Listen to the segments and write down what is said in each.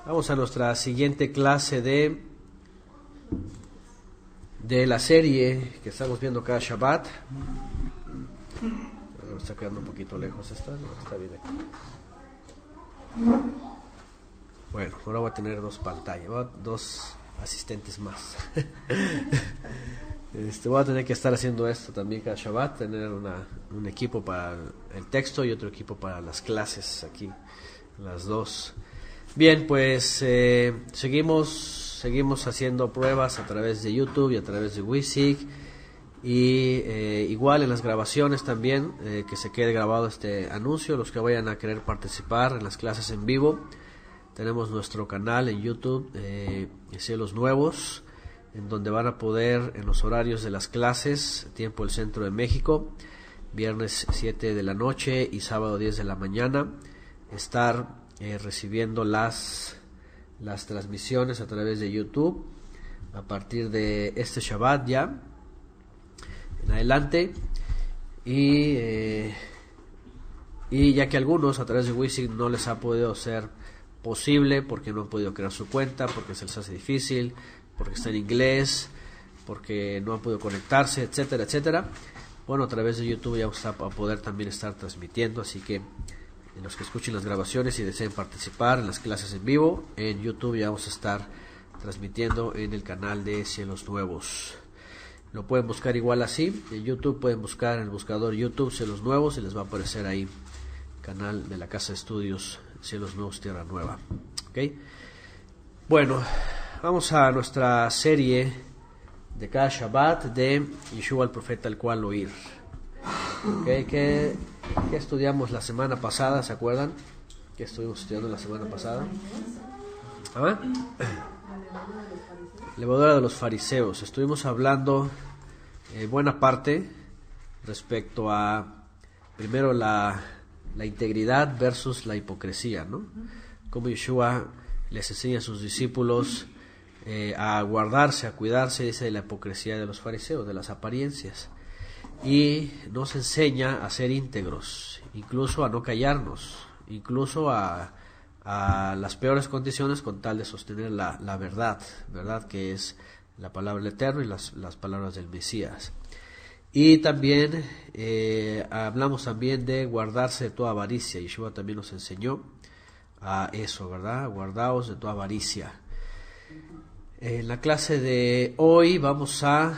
Vamos a nuestra siguiente clase de la serie que estamos viendo cada Shabbat. Me está quedando un poquito lejos esta, no, está bien aquí. Bueno, ahora voy a tener dos pantallas, dos asistentes más. Voy a tener que estar haciendo esto también cada Shabbat, tener un equipo para el texto y otro equipo para las clases aquí, las dos. Bien, pues seguimos haciendo pruebas a través de YouTube y a través de Wisig, y igual en las grabaciones también, que se quede grabado este anuncio. Los que vayan a querer participar en las clases en vivo, tenemos nuestro canal en YouTube, Cielos Nuevos, en donde van a poder, en los horarios de las clases, tiempo del centro de México, viernes 7 de la noche y sábado 10 de la mañana, estar recibiendo las transmisiones a través de YouTube a partir de este Shabbat ya en adelante, y ya que algunos a través de Wisig no les ha podido ser posible porque no han podido crear su cuenta, porque se les hace difícil, porque está en inglés, porque no han podido conectarse, etcétera, etcétera. Bueno, a través de YouTube ya vamos a poder también estar transmitiendo, así que los que escuchen las grabaciones y deseen participar en las clases en vivo, en YouTube ya vamos a estar transmitiendo en el canal de Cielos Nuevos. Lo pueden buscar igual así, en YouTube pueden buscar en el buscador YouTube Cielos Nuevos y les va a aparecer ahí canal de la Casa de Estudios Cielos Nuevos Tierra Nueva. ¿Okay? Bueno, vamos a nuestra serie de cada Shabbat de Yeshua el Profeta al cual oír. ¿Okay? ¿Qué estudiamos la semana pasada? ¿Se acuerdan? ¿Qué estuvimos estudiando la semana pasada? ¿Ah? Levadura de los fariseos. Estuvimos hablando buena parte respecto a, primero, la integridad versus la hipocresía, ¿no? Como Yeshua les enseña a sus discípulos a guardarse, a cuidarse, dice, de la hipocresía de los fariseos, de las apariencias. Y nos enseña a ser íntegros, incluso a no callarnos, incluso a las peores condiciones con tal de sostener la verdad que es la palabra del Eterno y las palabras del Mesías. Y también hablamos también de guardarse de toda avaricia. Yeshua también nos enseñó a eso, ¿verdad? Guardaos de toda avaricia. En la clase de hoy vamos a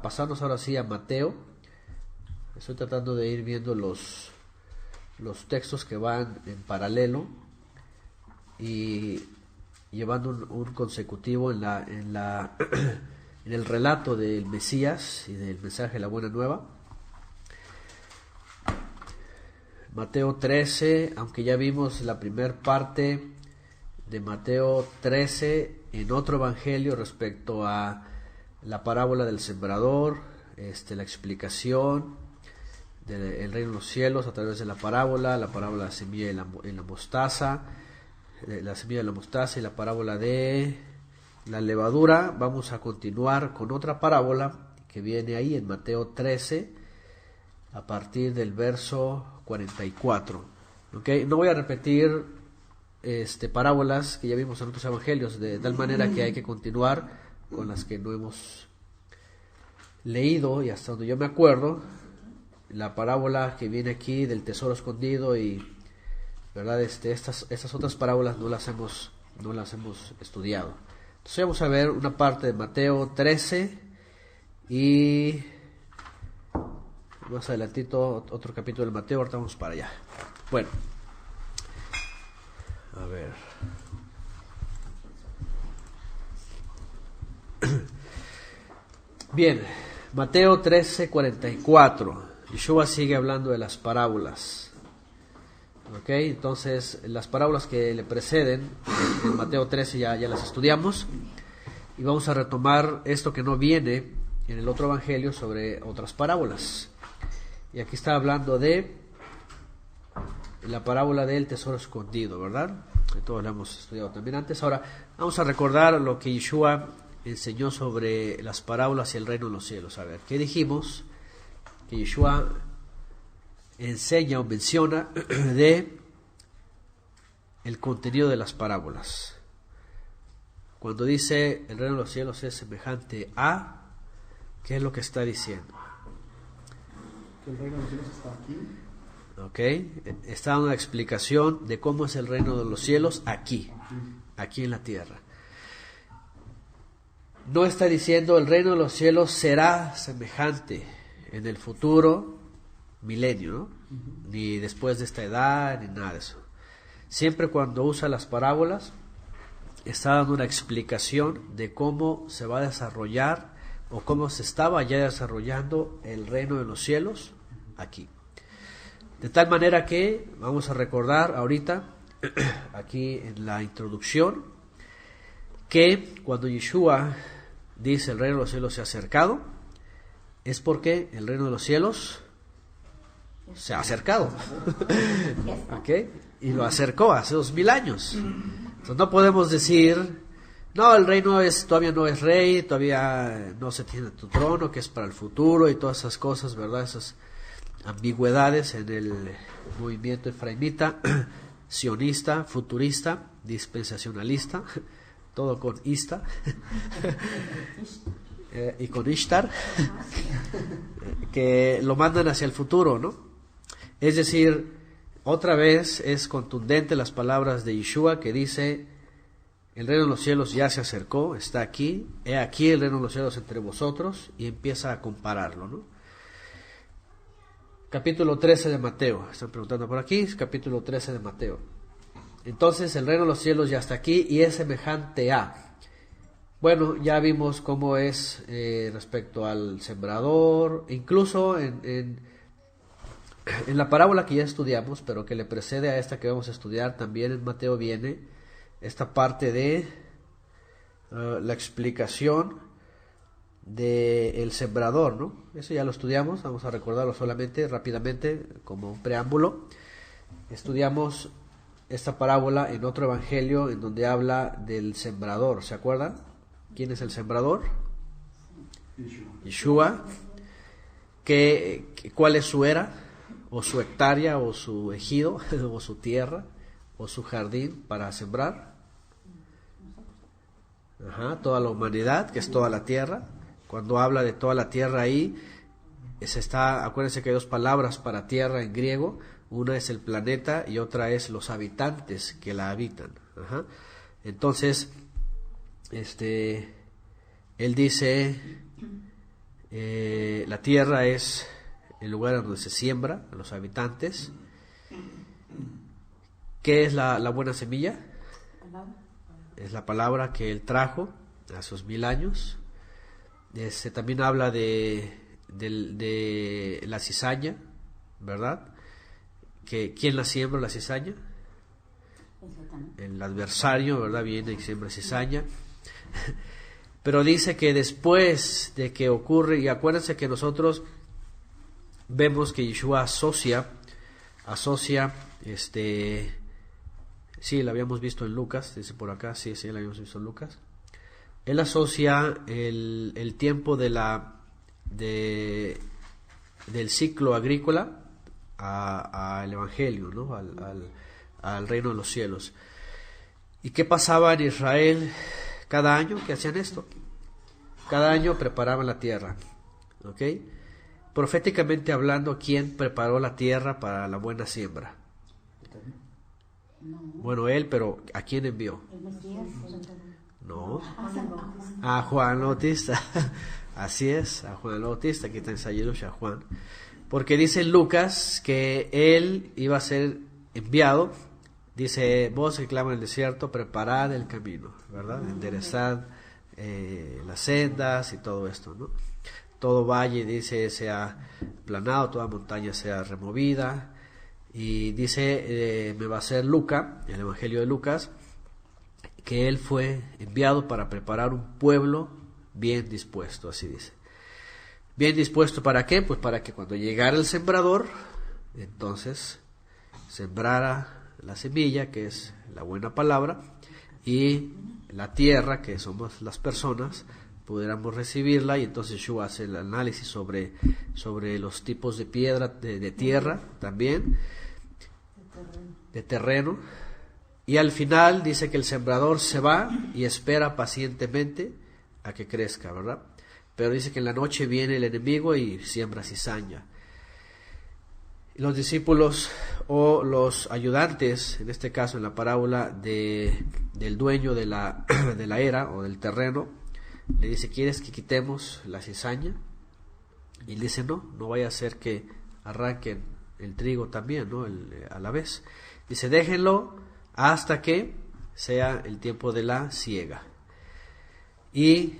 pasarnos ahora sí a Mateo. Estoy tratando de ir viendo los textos que van en paralelo y llevando un consecutivo en el relato del Mesías y del mensaje de la buena nueva. Mateo 13, aunque ya vimos la primera parte de Mateo 13 en otro evangelio respecto a la parábola del sembrador, la explicación del reino de los cielos a través de la parábola de la semilla y la mostaza, la semilla de la mostaza y la parábola de la levadura. Vamos a continuar con otra parábola que viene ahí en Mateo 13 a partir del verso 44. ¿Okay? No voy a repetir parábolas que ya vimos en otros evangelios, de tal manera que hay que continuar con las que no hemos leído, y hasta donde yo me acuerdo, la parábola que viene aquí del tesoro escondido y, ¿verdad? Estas otras parábolas no las hemos estudiado. Entonces vamos a ver una parte de Mateo 13 y más adelantito otro capítulo de Mateo. Ahorita vamos para allá. Bueno, a ver. Bien, Mateo 13:44. Yeshua sigue hablando de las parábolas. ¿Okay? Entonces, las parábolas que le preceden, en Mateo 13 ya las estudiamos. Y vamos a retomar esto que no viene en el otro evangelio sobre otras parábolas. Y aquí está hablando de la parábola del tesoro escondido, ¿verdad? Todos la hemos estudiado también antes. Ahora, vamos a recordar lo que Yeshua enseñó sobre las parábolas y el reino de los cielos. A ver, ¿qué dijimos? Que Yeshua enseña o menciona de el contenido de las parábolas. Cuando dice el reino de los cielos es semejante a, ¿qué es lo que está diciendo? Que el reino de los cielos está aquí. Ok, está dando una explicación de cómo es el reino de los cielos aquí en la tierra. No está diciendo el reino de los cielos será semejante en el futuro milenio, ¿no? Ni después de esta edad, ni nada de eso. Siempre cuando usa las parábolas, está dando una explicación de cómo se va a desarrollar o cómo se estaba ya desarrollando el reino de los cielos aquí. De tal manera que vamos a recordar ahorita, aquí en la introducción, que cuando Yeshua dice el reino de los cielos se ha acercado, es porque el reino de los cielos se ha acercado. ¿Okay? Y lo acercó hace 2000 años. Entonces no podemos decir, no, el reino todavía no es rey, todavía no se tiene tu trono, que es para el futuro y todas esas cosas, ¿verdad? Esas ambigüedades en el movimiento efraimita, sionista, futurista, dispensacionalista, todo con Ista y con Ishtar, que lo mandan hacia el futuro, ¿no? Es decir, otra vez es contundente las palabras de Yeshua que dice, el reino de los cielos ya se acercó, está aquí, he aquí el reino de los cielos entre vosotros, y empieza a compararlo, ¿no? Capítulo 13 de Mateo, están preguntando por aquí, capítulo 13 de Mateo. Entonces el reino de los cielos ya está aquí y es semejante a. Bueno, ya vimos cómo es respecto al sembrador, incluso en la parábola que ya estudiamos, pero que le precede a esta que vamos a estudiar, también en Mateo viene esta parte de la explicación del sembrador, ¿no? Eso ya lo estudiamos, vamos a recordarlo solamente rápidamente como un preámbulo. Estudiamos esta parábola en otro evangelio en donde habla del sembrador, ¿se acuerdan? ¿Quién es el sembrador? Yeshua. ¿Cuál es su era? O su hectárea, o su ejido, o su tierra, o su jardín para sembrar. Toda la humanidad, que es toda la tierra. Cuando habla de toda la tierra ahí, acuérdense que hay dos palabras para tierra en griego, una es el planeta y otra es los habitantes que la habitan. Entonces, él dice, la tierra es el lugar donde se siembra a los habitantes. ¿Qué es la buena semilla? Es la palabra que él trajo hace esos 1000 años. También habla de la cizaña, ¿verdad? ¿Quién la siembra, la cizaña? El adversario, ¿verdad? Viene y siembra cizaña. Pero dice que después de que ocurre, y acuérdense que nosotros vemos que Yeshua asocia, sí, lo habíamos visto en Lucas, dice por acá, sí, lo habíamos visto en Lucas. Él asocia el tiempo del ciclo agrícola al evangelio, ¿no? Al reino de los cielos. ¿Y qué pasaba en Israel cada año? ¿Qué hacían esto? Cada año preparaban la tierra, ¿ok? Proféticamente hablando, ¿quién preparó la tierra para la buena siembra? Bueno, él, pero ¿a quién envió? No, a Juan Bautista. Así es, a Juan Bautista, aquí está en Sayerush, a Juan. Porque dice en Lucas que él iba a ser enviado. Dice, voz que clama en el desierto, preparad el camino, ¿verdad? Enderezad las sendas y todo esto, ¿no? Todo valle, dice, sea aplanado, toda montaña sea removida. Y dice, me va a ser Lucas, el Evangelio de Lucas, que él fue enviado para preparar un pueblo bien dispuesto, así dice. Bien dispuesto, ¿para qué? Pues para que cuando llegara el sembrador, entonces sembrara la semilla, que es la buena palabra, y la tierra, que somos las personas, pudiéramos recibirla. Y entonces Yeshua hace el análisis sobre los tipos de piedra, de tierra también, de terreno, Y al final dice que el sembrador se va y espera pacientemente a que crezca, ¿verdad? Pero dice que en la noche viene el enemigo y siembra cizaña. Los discípulos o los ayudantes, en este caso en la parábola del dueño de la era o del terreno, le dice: ¿quieres que quitemos la cizaña? Y él dice: no vaya a ser que arranquen el trigo también, ¿no? A la vez. Dice: déjenlo hasta que sea el tiempo de la siega. Y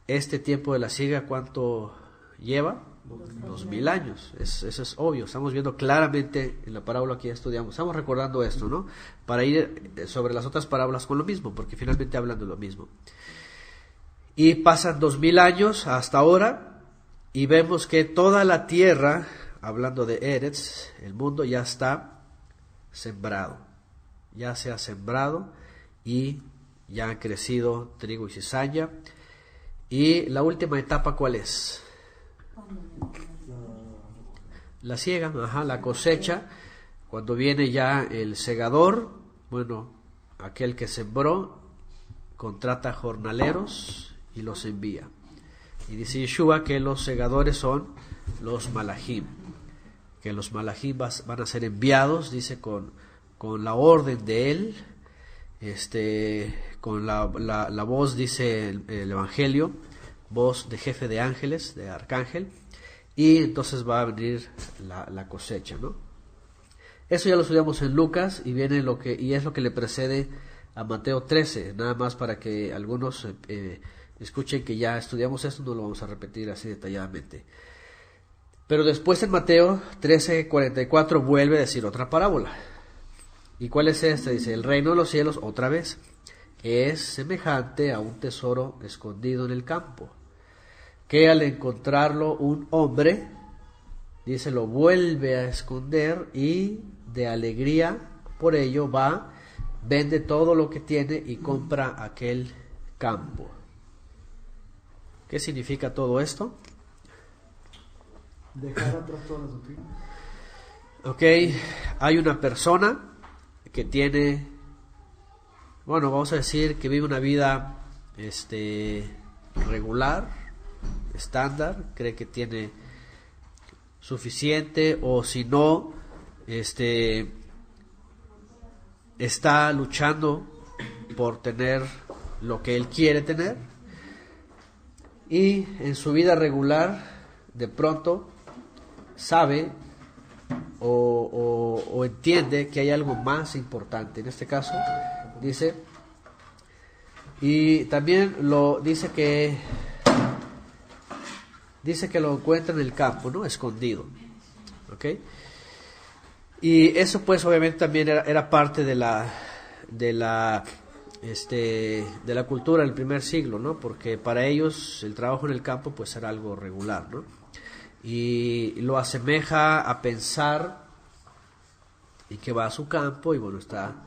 este tiempo de la siega, ¿cuánto lleva? 2000 años. Eso es obvio. Estamos viendo claramente en la parábola que ya estudiamos. Estamos recordando esto, ¿no? Para ir sobre las otras parábolas con lo mismo, porque finalmente hablan de lo mismo. Y pasan 2000 años hasta ahora, y vemos que toda la tierra, hablando de Eretz, el mundo ya está sembrado. Ya se ha sembrado y ya han crecido trigo y cizaña. Y la última etapa, ¿cuál es? La siega, la cosecha. Cuando viene ya el segador, bueno, aquel que sembró contrata jornaleros y los envía. Y dice Yeshua que los segadores son los malajim, que los malajim van a ser enviados, dice, con la orden de él, con la voz, dice el Evangelio, voz de jefe de ángeles, de arcángel, y entonces va a venir la cosecha, ¿no? Eso ya lo estudiamos en Lucas, y viene y es lo que le precede a Mateo 13, nada más para que algunos escuchen que ya estudiamos esto, no lo vamos a repetir así detalladamente. Pero después en Mateo 13:44 vuelve a decir otra parábola. ¿Y cuál es esta? Dice: el reino de los cielos, otra vez, es semejante a un tesoro escondido en el campo, que al encontrarlo un hombre, dice, lo vuelve a esconder y de alegría por ello va, vende todo lo que tiene y compra aquel campo. ¿Qué significa todo esto? Dejar atrás todas las doctrinas. Ok, hay una persona que tiene, bueno, vamos a decir que vive una vida regular, estándar, cree que tiene suficiente, o si no, está luchando por tener lo que él quiere tener, y en su vida regular de pronto sabe o entiende que hay algo más importante. En este caso dice, y también lo dice que lo encuentra en el campo, ¿no? Escondido. ¿Ok? Y eso pues obviamente también era parte de la cultura del primer siglo, ¿no? Porque para ellos el trabajo en el campo pues era algo regular, ¿no? Y lo asemeja a pensar y que va a su campo y bueno, está,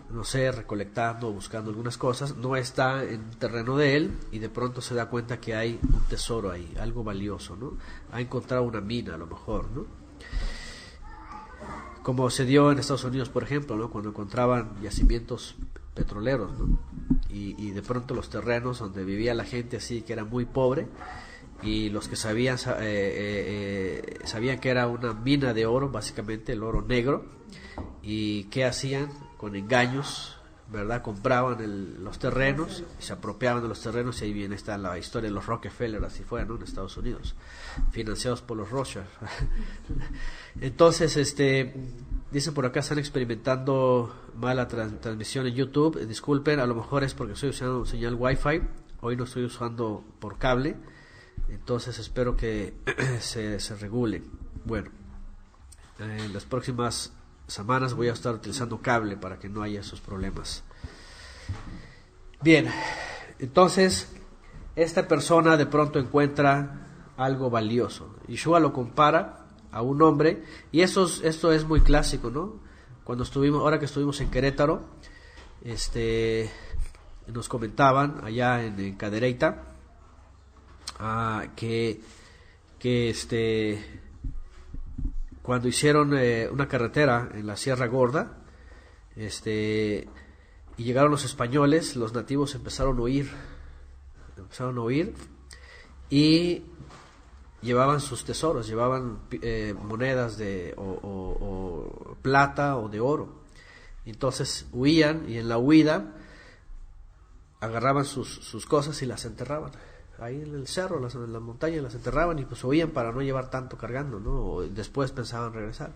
no sé, recolectando, buscando algunas cosas, no está en terreno de él y de pronto se da cuenta que hay un tesoro ahí, algo valioso, ¿no? Ha encontrado una mina a lo mejor, ¿no? Como se dio en Estados Unidos, por ejemplo, ¿no? Cuando encontraban yacimientos petroleros, ¿no? Y de pronto los terrenos donde vivía la gente así que era muy pobre, y los que sabían que era una mina de oro, básicamente el oro negro, y ¿qué hacían? Con engaños, ¿verdad? Compraban los terrenos y se apropiaban de los terrenos, y ahí viene está la historia de los Rockefeller, así fue, ¿no? En Estados Unidos, financiados por los Rothschild. Entonces, dicen por acá, están experimentando mala transmisión en YouTube. Disculpen, a lo mejor es porque estoy usando señal Wi-Fi, hoy no estoy usando por cable, entonces espero que se regule. Bueno, en las próximas semanas voy a estar utilizando cable para que no haya esos problemas. Bien, entonces esta persona de pronto encuentra algo valioso. Yeshua lo compara a un hombre, y esto es muy clásico, ¿no? Ahora que estuvimos en Querétaro, nos comentaban allá en Cadereyta, que cuando hicieron una carretera en la Sierra Gorda, Y llegaron los españoles, los nativos empezaron a huir y llevaban sus tesoros, llevaban monedas o plata o de oro. Entonces huían, y en la huida agarraban sus cosas y las enterraban ahí en el cerro, en la montaña, las enterraban, y pues huían para no llevar tanto cargando, ¿no? O después pensaban regresar.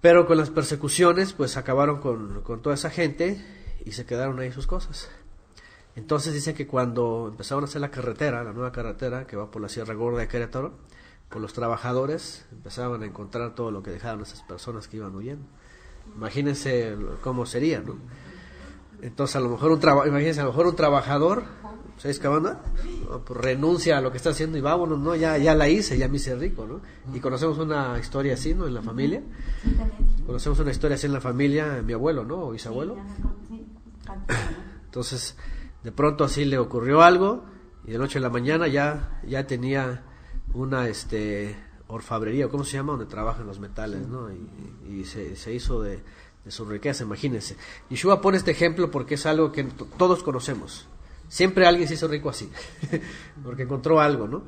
Pero con las persecuciones pues acabaron con toda esa gente y se quedaron ahí sus cosas. Entonces dicen que cuando empezaron a hacer la nueva carretera que va por la Sierra Gorda de Querétaro, pues los trabajadores empezaban a encontrar todo lo que dejaron esas personas que iban huyendo. Imagínense cómo sería, ¿no? Entonces a lo mejor un trabajador, ¿sabes qué onda? Pues renuncia a lo que está haciendo y vámonos, ¿no? Ya la hice, ya me hice rico, ¿no? Y conocemos una historia así, ¿no? En la familia. Mi abuelo, ¿no? O bisabuelo. Entonces, de pronto así le ocurrió algo, y de noche a la mañana ya tenía una orfebrería, ¿cómo se llama? Donde trabajan los metales, ¿no? Y se hizo de su riqueza, imagínense. Yeshua pone este ejemplo porque es algo que todos conocemos. Siempre alguien se hizo rico así, porque encontró algo, ¿no?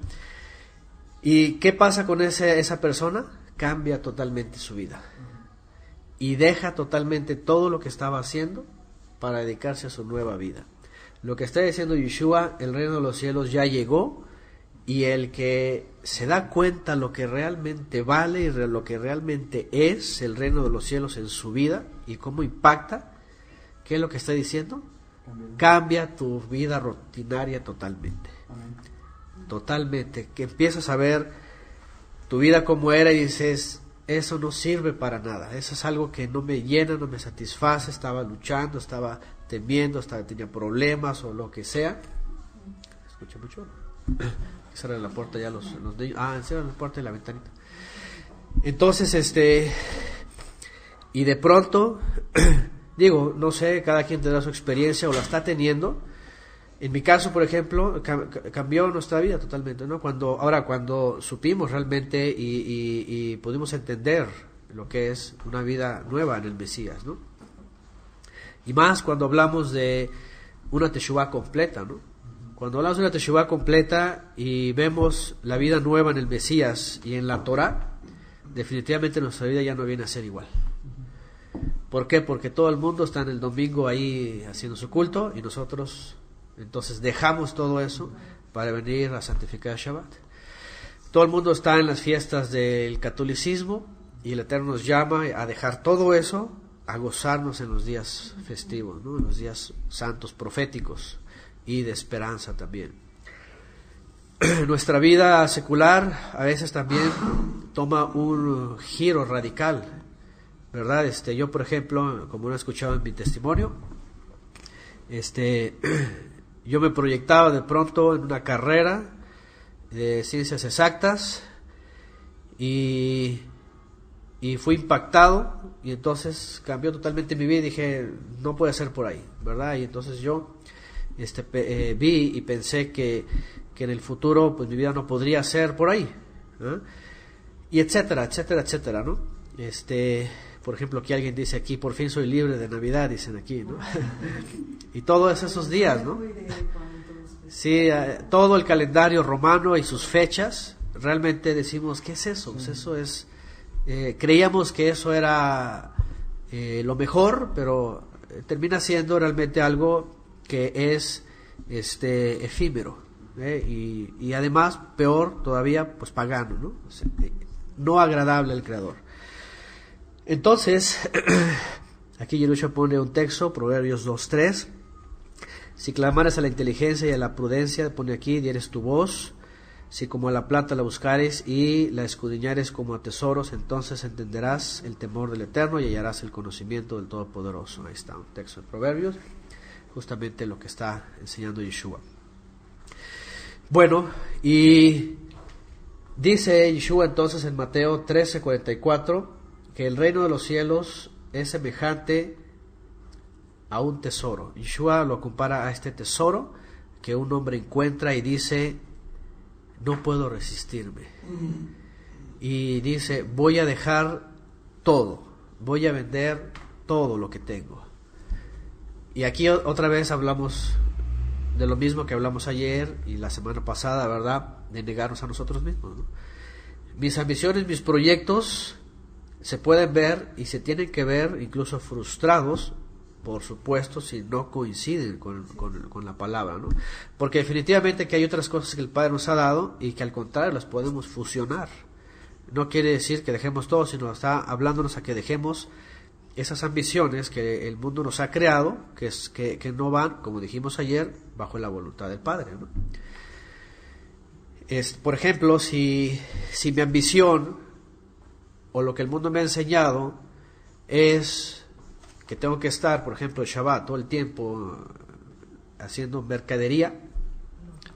¿Y qué pasa con esa persona? Cambia totalmente su vida y deja totalmente todo lo que estaba haciendo para dedicarse a su nueva vida. Lo que está diciendo Yeshua, el reino de los cielos ya llegó, y el que se da cuenta lo que realmente vale y lo que realmente es el reino de los cielos en su vida y cómo impacta, ¿qué es lo que está diciendo? Cambia tu vida rutinaria totalmente. Amén. Totalmente, que empiezas a ver tu vida como era y dices, eso no sirve para nada, eso es algo que no me llena, no me satisface, estaba luchando, estaba temiendo, tenía problemas o lo que sea. ¿Escucha mucho? Cierran la puerta ya los niños. Cierran la puerta y la ventanita. Entonces, y de pronto, digo, no sé, cada quien tendrá su experiencia o la está teniendo. En mi caso, por ejemplo, cambió nuestra vida totalmente, ¿no? Cuando supimos realmente y pudimos entender lo que es una vida nueva en el Mesías, ¿no? Y más cuando hablamos de una teshuvá completa, ¿no? Cuando hablamos de una teshuvá completa y vemos la vida nueva en el Mesías y en la Torah, definitivamente nuestra vida ya no viene a ser igual. ¿Por qué? Porque todo el mundo está en el domingo ahí haciendo su culto y nosotros entonces dejamos todo eso para venir a santificar el Shabbat. Todo el mundo está en las fiestas del catolicismo y el Eterno nos llama a dejar todo eso, a gozarnos en los días festivos, ¿no? En los días santos, proféticos y de esperanza también. Nuestra vida secular a veces también toma un giro radical, ¿verdad? Yo, por ejemplo, como lo he escuchado en mi testimonio, yo me proyectaba de pronto en una carrera de ciencias exactas y fui impactado, y entonces cambió totalmente mi vida y dije, no puede ser por ahí, ¿verdad? Y entonces yo vi y pensé que en el futuro pues mi vida no podría ser por ahí, ¿eh? Y etcétera, ¿no? Por ejemplo, aquí alguien dice aquí, por fin soy libre de Navidad, dicen aquí, ¿no? Y todos esos días, ¿no? Sí, todo el calendario romano y sus fechas, realmente decimos, ¿qué es eso? Pues eso es, creíamos que eso era lo mejor, pero termina siendo realmente algo que es efímero, y además, peor todavía, pues pagano, ¿no? O sea, no agradable al Creador. Entonces, aquí Yerusha pone un texto, Proverbios 2:3. Si clamares a la inteligencia y a la prudencia, pone aquí, dieres tu voz. Si como a la plata la buscares y la escudriñares como a tesoros, entonces entenderás el temor del Eterno y hallarás el conocimiento del Todopoderoso. Ahí está un texto de Proverbios, justamente lo que está enseñando Yeshua. Bueno, y dice Yeshua entonces en Mateo 13:44 que el reino de los cielos es semejante a un tesoro. Yeshua lo compara a este tesoro que un hombre encuentra y dice, no puedo resistirme. Y dice, voy a dejar todo, voy a vender todo lo que tengo. Y aquí otra vez hablamos de lo mismo que hablamos ayer y la semana pasada, ¿verdad? De negarnos a nosotros mismos, ¿no? Mis ambiciones, mis proyectos se pueden ver y se tienen que ver incluso frustrados, por supuesto, si no coinciden con la palabra, ¿no? Porque definitivamente que hay otras cosas que el Padre nos ha dado y que al contrario las podemos fusionar. No quiere decir que dejemos todo, sino está hablándonos a que dejemos esas ambiciones que el mundo nos ha creado, que no van, como dijimos ayer, bajo la voluntad del Padre, ¿no? Por ejemplo, si mi ambición o lo que el mundo me ha enseñado es que tengo que estar, por ejemplo, el Shabbat todo el tiempo haciendo mercadería,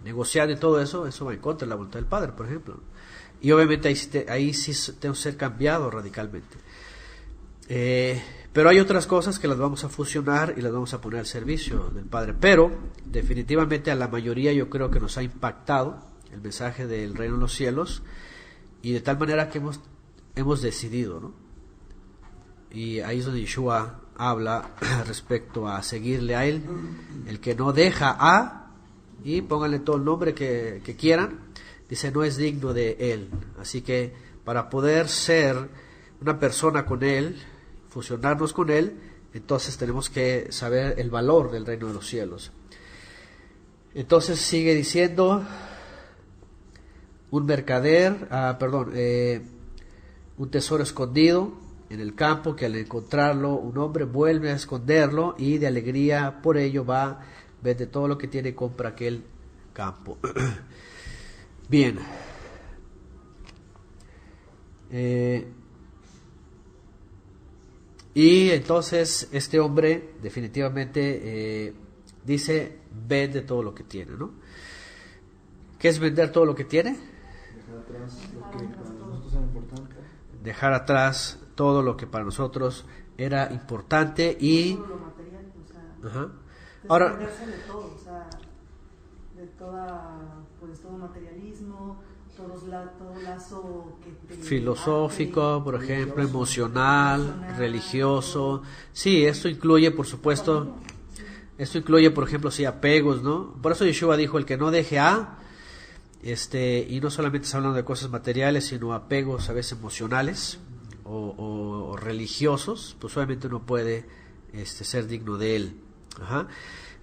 negociando y todo eso, eso va en contra de la voluntad del Padre, por ejemplo. Y obviamente ahí sí tengo que ser cambiado radicalmente. Pero hay otras cosas que las vamos a fusionar y las vamos a poner al servicio del Padre. Pero definitivamente a la mayoría yo creo que nos ha impactado el mensaje del reino de los cielos, y de tal manera que hemos decidido, ¿no? Y ahí es donde Yeshua habla respecto a seguirle a él. El que no deja a, y pónganle todo el nombre que quieran, dice, no es digno de él. Así que para poder ser una persona con él, fusionarnos con él, entonces tenemos que saber el valor del reino de los cielos. Entonces sigue diciendo, un mercader, un tesoro escondido en el campo, que al encontrarlo un hombre vuelve a esconderlo y de alegría por ello va, vende todo lo que tiene y compra aquel campo. Bien. Y entonces este hombre definitivamente dice, vende todo lo que tiene, ¿no? ¿Qué es vender todo lo que tiene? Dejar atrás todo lo que para nosotros era importante y todo lo material, o sea, ajá. Ahora, desprenderse de todo, o sea, de todo materialismo, todo lazo que te filosófico, ate, por ejemplo, emocional, religioso. Sí, esto incluye, por supuesto, por ejemplo, sí, apegos, ¿no? Por eso Yeshua dijo, el que no deje y no solamente está hablando de cosas materiales, sino apegos a veces emocionales o religiosos, pues obviamente uno puede ser digno de él. Ajá.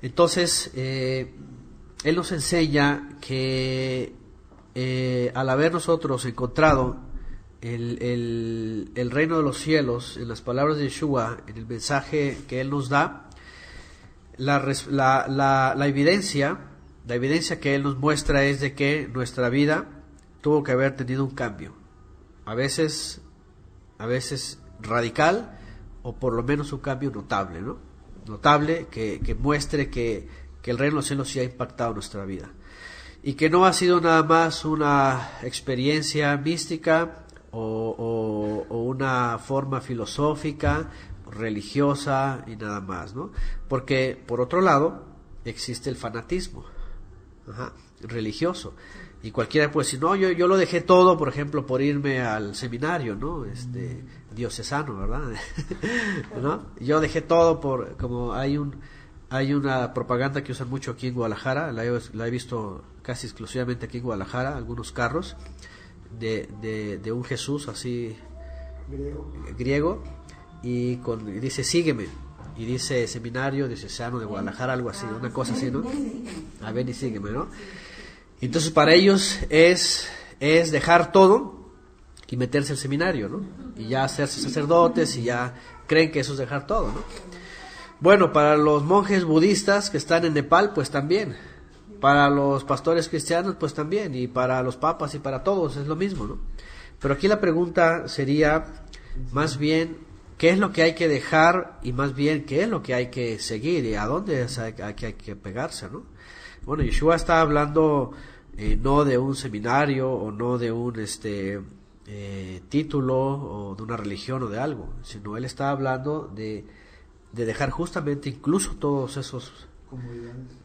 Entonces, él nos enseña que al haber nosotros encontrado el reino de los cielos en las palabras de Yeshua, en el mensaje que él nos da, la evidencia que él nos muestra es de que nuestra vida tuvo que haber tenido un cambio, a veces radical, o por lo menos un cambio notable, ¿no? Notable, que muestre que el reino de los cielos sí ha impactado nuestra vida, y que no ha sido nada más una experiencia mística o una forma filosófica, religiosa y nada más, ¿no? Porque por otro lado existe el fanatismo, ajá, religioso, y cualquiera puede decir, no, yo lo dejé todo, por ejemplo, por irme al seminario, ¿no? Diocesano, ¿verdad? ¿No? Yo dejé todo como hay una propaganda que usan mucho aquí en Guadalajara, la he visto casi exclusivamente aquí en Guadalajara, algunos carros de un Jesús así griego, y dice, sígueme, y dice seminario diocesano de Guadalajara, algo así, una cosa así, ¿no? A ven y sígueme, ¿no? Entonces para ellos es dejar todo y meterse al seminario, ¿no? Y ya hacerse sacerdotes, y ya creen que eso es dejar todo, ¿no? Bueno, para los monjes budistas que están en Nepal, pues también. Para los pastores cristianos, pues también. Y para los papas y para todos es lo mismo, ¿no? Pero aquí la pregunta sería más bien, ¿qué es lo que hay que dejar? Y más bien, ¿qué es lo que hay que seguir? ¿Y a dónde hay que pegarse, ¿no? Bueno, Yeshua está hablando no de un seminario o no de un título o de una religión o de algo, sino él está hablando de dejar justamente incluso todos esos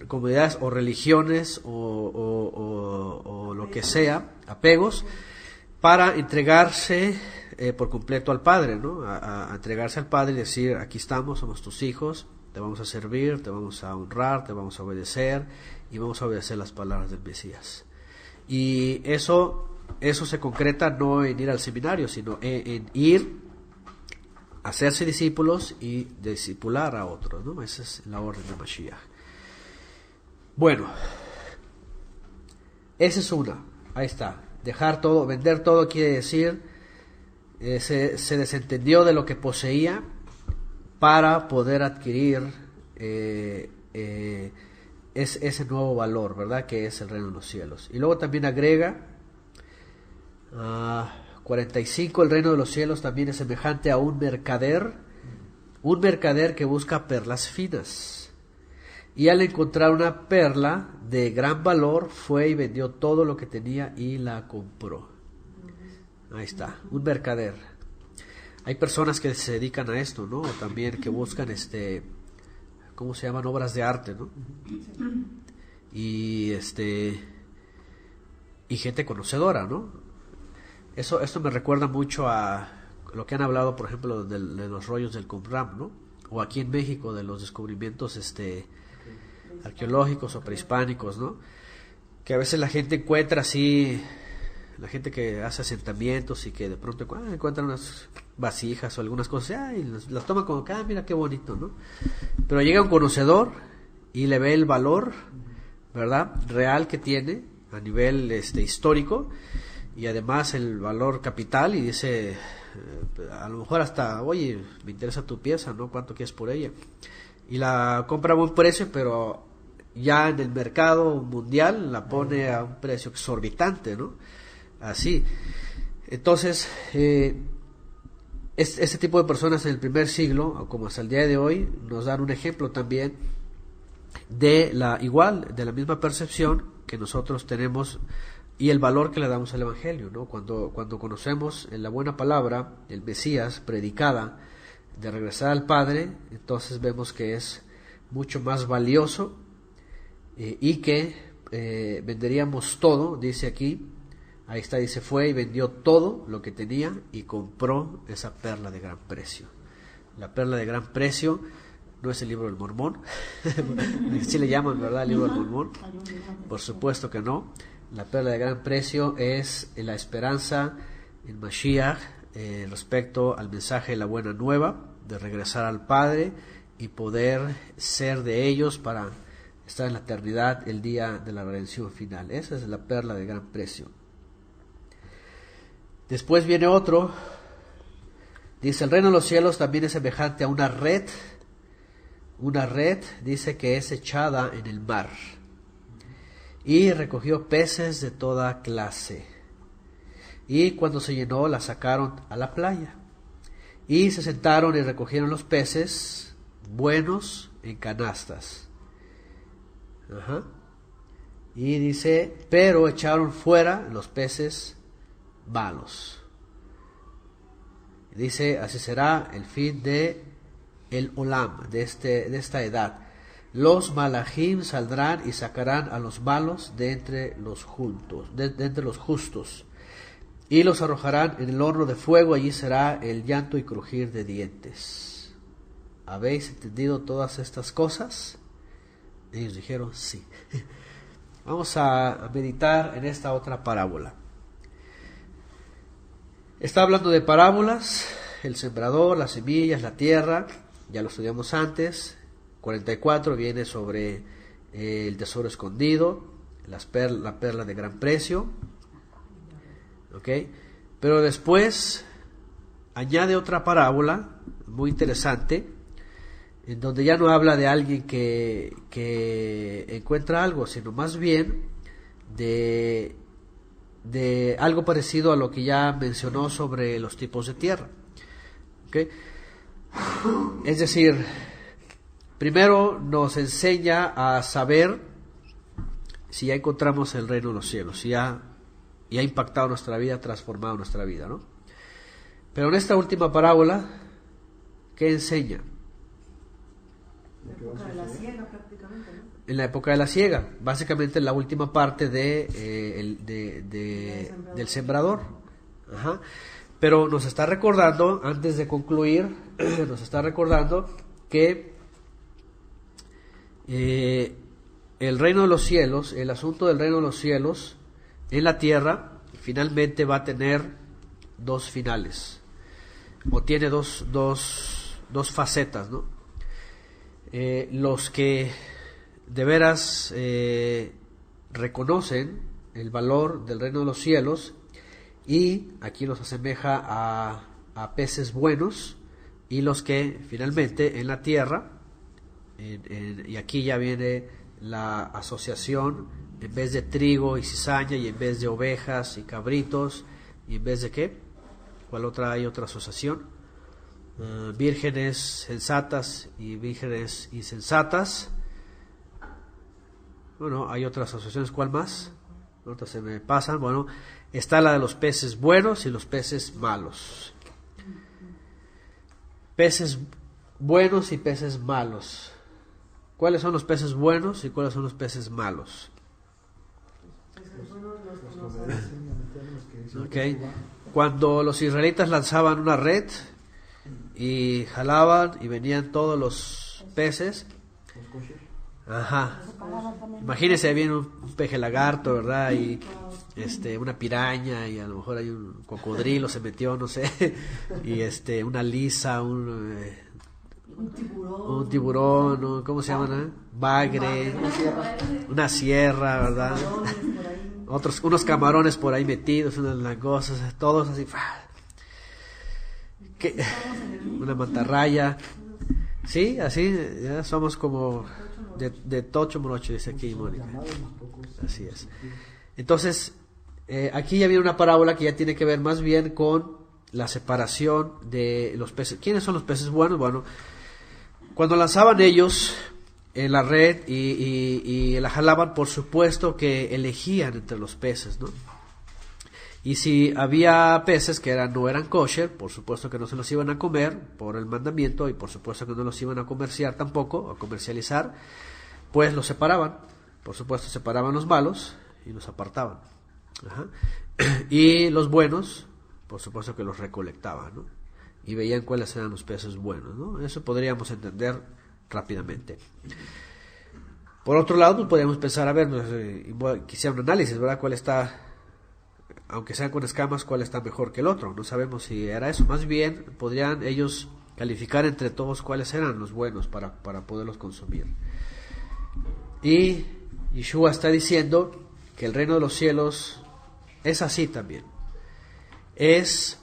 comodidades o religiones o lo que sea, apegos, para entregarse por completo al Padre, ¿no? A entregarse al Padre y decir, aquí estamos, somos tus hijos, te vamos a servir, te vamos a honrar, te vamos a obedecer y vamos a obedecer las palabras del Mesías. Y eso se concreta no en ir al seminario, sino en ir a hacerse discípulos y discipular a otros, ¿no? Esa es la orden de Mashiach. Bueno, esa es una, ahí está. Dejar todo, vender todo quiere decir, se desentendió de lo que poseía para poder adquirir ese nuevo valor, ¿verdad? Que es el reino de los cielos. Y luego también agrega 45, el reino de los cielos también es semejante a un mercader que busca perlas finas. Y al encontrar una perla de gran valor, fue y vendió todo lo que tenía y la compró. Ahí está, un mercader. Hay personas que se dedican a esto, ¿no? También que buscan ¿cómo se llaman? Obras de arte, ¿no? Y y gente conocedora, ¿no? Esto me recuerda mucho a lo que han hablado, por ejemplo, de los rollos del Qumran, ¿no? O aquí en México de los descubrimientos arqueológicos o prehispánicos, ¿no? Que a veces la gente encuentra así, la gente que hace asentamientos y que de pronto encuentran unas vasijas o algunas cosas, y las toma como, mira qué bonito, ¿no? Pero llega un conocedor y le ve el valor, ¿verdad? Real que tiene a nivel histórico, y además el valor capital, y dice, a lo mejor hasta, oye, me interesa tu pieza, ¿no? ¿Cuánto quieres por ella? Y la compra a buen precio, pero ya en el mercado mundial la pone a un precio exorbitante, ¿no? Así. Entonces, este tipo de personas en el primer siglo, como hasta el día de hoy, nos dan un ejemplo también de la misma percepción que nosotros tenemos y el valor que le damos al Evangelio, ¿no? Cuando conocemos la buena palabra, el Mesías, predicada, de regresar al Padre, entonces vemos que es mucho más valioso y que venderíamos todo, dice aquí, ahí está, dice, fue y vendió todo lo que tenía y compró esa perla de gran precio. La perla de gran precio no es el libro del Mormón, sí le llaman, ¿verdad?, el libro del Mormón, por supuesto que no. La perla de gran precio es la esperanza en Mashiach respecto al mensaje de la buena nueva, de regresar al Padre y poder ser de ellos para estar en la eternidad el día de la redención final. Esa es la perla de gran precio. Después viene otro, dice, el reino de los cielos también es semejante a una red, dice que es echada en el mar, y recogió peces de toda clase, y cuando se llenó la sacaron a la playa, y se sentaron y recogieron los peces buenos en canastas. Y dice, pero echaron fuera los peces malos. Dice, así será el fin de el Olam, de esta edad. Los malachim saldrán y sacarán a los malos de entre los justos, y los arrojarán en el horno de fuego. Allí será el llanto y crujir de dientes. ¿Habéis entendido todas estas cosas? Ellos dijeron sí. Vamos a meditar en esta otra parábola. Está hablando de parábolas, el sembrador, las semillas, la tierra, ya lo estudiamos antes. 44 viene sobre el tesoro escondido, la perla de gran precio. Pero después añade otra parábola muy interesante, en donde ya no habla de alguien que encuentra algo, sino más bien de algo parecido a lo que ya mencionó sobre los tipos de tierra. Es decir, primero nos enseña a saber si ya encontramos el reino de los cielos, si ya ha impactado nuestra vida, transformado nuestra vida, ¿no? Pero en esta última parábola, ¿qué enseña? La época de la siega, prácticamente, ¿no? En la época de la siega, básicamente la última parte del sembrador, Ajá. Pero nos está recordando, antes de concluir, nos está recordando que el reino de los cielos, el asunto del reino de los cielos en la tierra, finalmente va a tener dos finales, o tiene dos facetas, ¿no? Los que de veras reconocen el valor del reino de los cielos, y aquí los asemeja a peces buenos, y los que finalmente en la tierra, y aquí ya viene la asociación, en vez de trigo y cizaña, y en vez de ovejas y cabritos, y en vez de ¿qué? ¿Cuál otra hay otra asociación? Vírgenes sensatas y vírgenes insensatas. Bueno, hay otras asociaciones, ¿cuál más? Otras se me pasan. Bueno, está la de los peces buenos y los peces malos. Peces buenos y peces malos. ¿Cuáles son los peces buenos y cuáles son los peces malos? Okay. Cuando los israelitas lanzaban una red y jalaban y venían todos los peces, ajá, imagínense, viene un peje lagarto, ¿verdad? Y una piraña, y a lo mejor hay un cocodrilo se metió, no sé, y una lisa, un tiburón, ¿no? ¿Cómo se llama? ¿No? Bagre, una sierra, ¿verdad? Unos camarones por ahí metidos, unas langostas, todos así. Una mantarraya. Sí, así, ya somos como de tocho morocho, dice aquí Mónica. Así es. Entonces, aquí ya viene una parábola que ya tiene que ver más bien con la separación de los peces. ¿Quiénes son los peces buenos? Bueno, cuando lanzaban ellos en la red y la jalaban, por supuesto que elegían entre los peces, ¿no? Y si había peces que no eran kosher, por supuesto que no se los iban a comer por el mandamiento, y por supuesto que no los iban a comerciar tampoco, a comercializar, pues los separaban. Por supuesto separaban los malos y los apartaban. Ajá. Y los buenos, por supuesto que los recolectaban, ¿no? Y veían cuáles eran los peces buenos, ¿no? Eso podríamos entender rápidamente. Por otro lado, pues podríamos pensar, a ver, quisiera un análisis, ¿verdad? ¿Cuál está, aunque sean con escamas, cuál está mejor que el otro? No sabemos si era eso. Más bien, podrían ellos calificar entre todos cuáles eran los buenos para poderlos consumir. Y Yeshua está diciendo que el reino de los cielos es así también. Es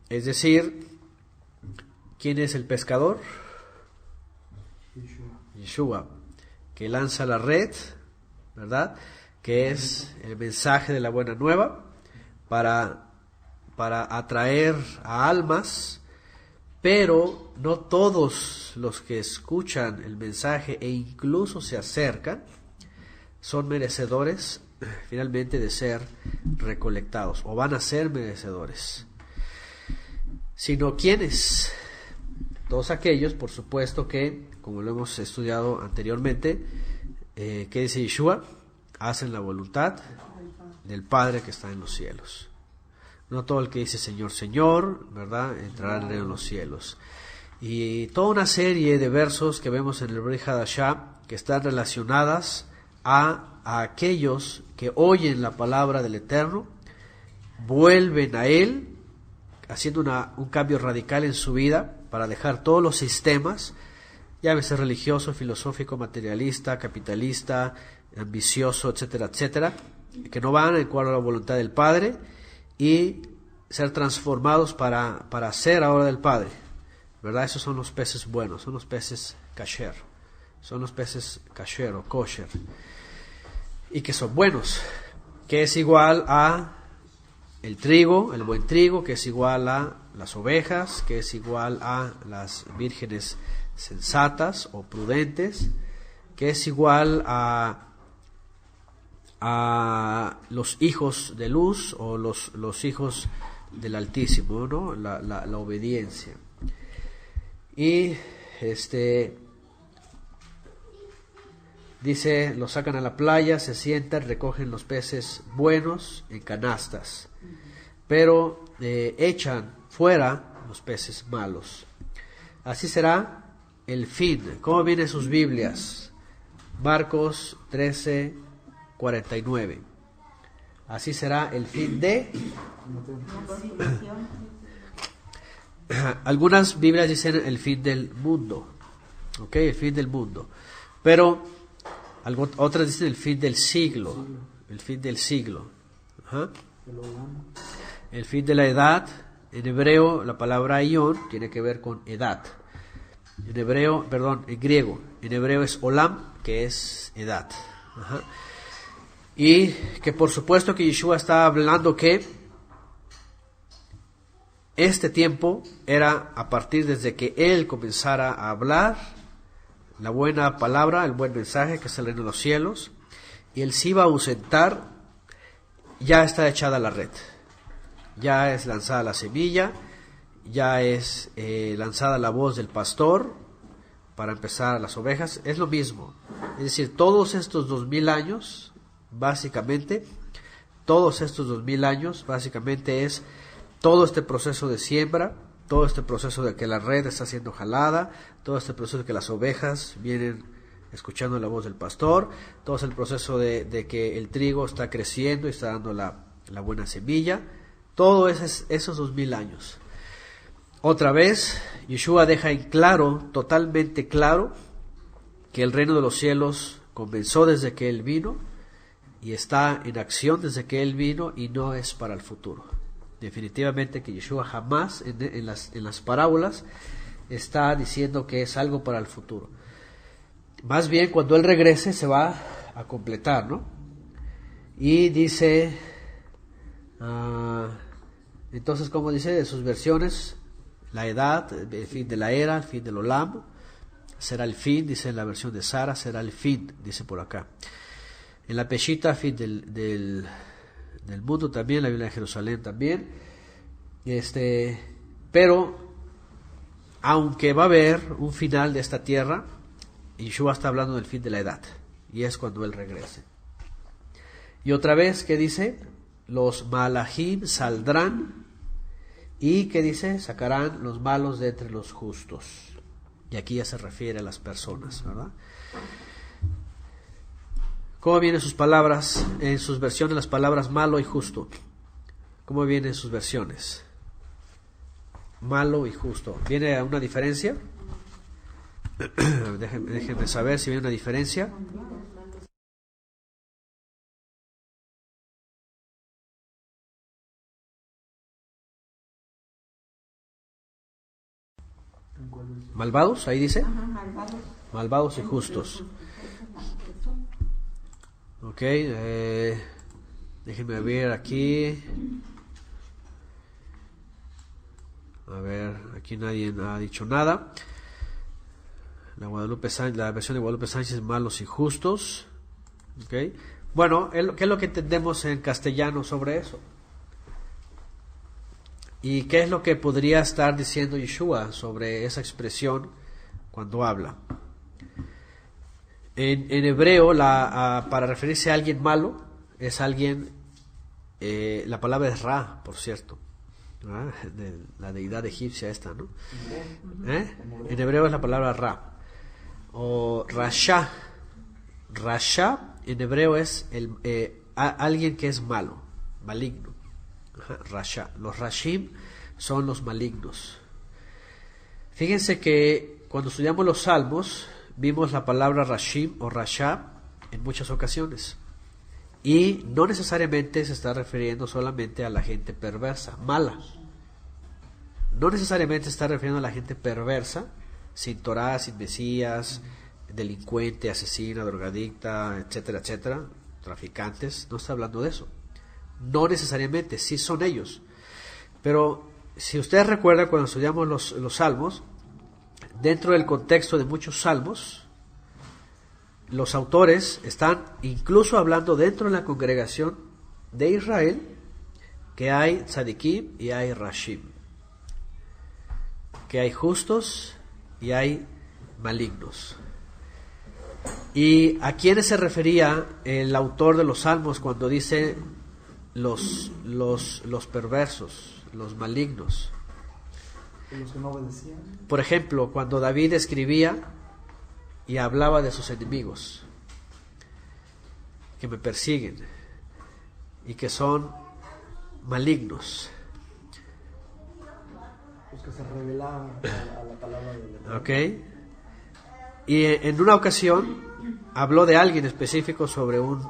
decir, ¿quién es el pescador? Yeshua, que lanza la red, ¿verdad? Que es el mensaje de la buena nueva para atraer a almas, pero no todos los que escuchan el mensaje e incluso se acercan son merecedores finalmente de ser recolectados, o van a ser merecedores, sino quienes, todos aquellos, por supuesto que, como lo hemos estudiado anteriormente, ¿qué dice Yeshua? Hacen la voluntad del Padre que está en los cielos. No todo el que dice Señor, Señor, ¿verdad?, entrará en los cielos. Y toda una serie de versos que vemos en el Brit Hadashah que están relacionadas a aquellos que oyen la palabra del Eterno, vuelven a Él, haciendo un cambio radical en su vida para dejar todos los sistemas, llámese religioso, filosófico, materialista, capitalista, ambicioso, etcétera, etcétera, que no van en cuanto a la voluntad del Padre, y ser transformados para ser ahora del Padre, ¿verdad? Esos son los peces buenos, son los peces kasher, son los peces kasher o kosher, y que son buenos, que es igual a el trigo, el buen trigo, que es igual a las ovejas, que es igual a las vírgenes sensatas o prudentes, que es igual a los hijos de luz o los hijos del Altísimo, ¿no? La obediencia. Y dice, los sacan a la playa, se sientan, recogen los peces buenos en canastas. pero echan fuera los peces malos. Así será el fin. ¿Cómo vienen sus Biblias? Marcos 13:49. Así será el fin de... Algunas Biblias dicen el fin del mundo. ¿Ok? El fin del mundo. Pero otras dicen el fin del siglo. El fin del siglo. Ajá. El fin de la edad. En hebreo la palabra ion tiene que ver con edad. En griego. En hebreo es olam, que es edad. Ajá. Y que por supuesto que Yeshua está hablando que este tiempo era a partir desde que Él comenzara a hablar la buena palabra, el buen mensaje, que es el reino de los cielos, y Él se iba a ausentar. Ya está echada la red, ya es lanzada la semilla, ya es lanzada la voz del pastor para empezar las ovejas. Es lo mismo, es decir, todos estos 2000 años, básicamente, es todo este proceso de siembra, todo este proceso de que la red está siendo jalada, todo este proceso de que las ovejas vienen escuchando la voz del pastor, todo es el proceso de que el trigo está creciendo y está dando la buena semilla, todo esos 2000 años. Otra vez, Yeshua deja en claro, totalmente claro, que el reino de los cielos comenzó desde que Él vino y está en acción desde que Él vino y no es para el futuro. Definitivamente que Yeshua jamás en las parábolas está diciendo que es algo para el futuro. Más bien, cuando Él regrese se va a completar, ¿no? Y dice, entonces, como dice de sus versiones, la edad, el fin de la era, el fin del olam, será el fin, dice en la versión de Sara, será el fin, dice por acá. En la Peshita, fin del mundo también, la Biblia de Jerusalén también. Pero, aunque va a haber un final de esta tierra, Yeshua está hablando del fin de la edad, y es cuando Él regrese. Y otra vez, ¿qué dice? Los malachim saldrán, y ¿qué dice? Sacarán los malos de entre los justos. Y aquí ya se refiere a las personas, ¿verdad? ¿Cómo vienen sus palabras? En sus versiones las palabras malo y justo. ¿Cómo vienen sus versiones? Malo y justo. ¿Viene una diferencia? Déjenme saber si viene una diferencia. Malvados, ahí dice. Malvados y justos. Ok, déjenme ver aquí. A ver, aquí nadie ha dicho nada. La versión de Guadalupe Sánchez, malos y justos. Okay. Bueno, ¿qué es lo que entendemos en castellano sobre eso? ¿Y qué es lo que podría estar diciendo Yeshua sobre esa expresión cuando habla? En hebreo, para referirse a alguien malo, es alguien, la palabra es Ra, por cierto, de la deidad egipcia esta, ¿no? En hebreo es la palabra Ra. O Rasha. Rasha en hebreo es alguien que es malo, maligno. Rasha. Los Rashim son los malignos. Fíjense que cuando estudiamos los Salmos vimos la palabra Rashim o Rasha en muchas ocasiones, y no necesariamente se está refiriendo solamente a la gente perversa, mala. No necesariamente se está refiriendo a la gente perversa, sin Torah, sin Mesías, delincuente, asesina, drogadicta, etcétera, etcétera, traficantes. No está hablando de eso. No necesariamente, sí son ellos. Pero si ustedes recuerdan, cuando estudiamos los Salmos, dentro del contexto de muchos salmos, los autores están incluso hablando dentro de la congregación de Israel que hay tzadikim y hay rashim, que hay justos y hay malignos. ¿Y a quiénes se refería el autor de los salmos cuando dice los perversos, los malignos. Los que no obedecían. Por ejemplo, cuando David escribía y hablaba de sus enemigos, que me persiguen y que son malignos. Los que se rebelaban a la palabra de Dios. ¿Ok? Y en una ocasión habló de alguien específico sobre un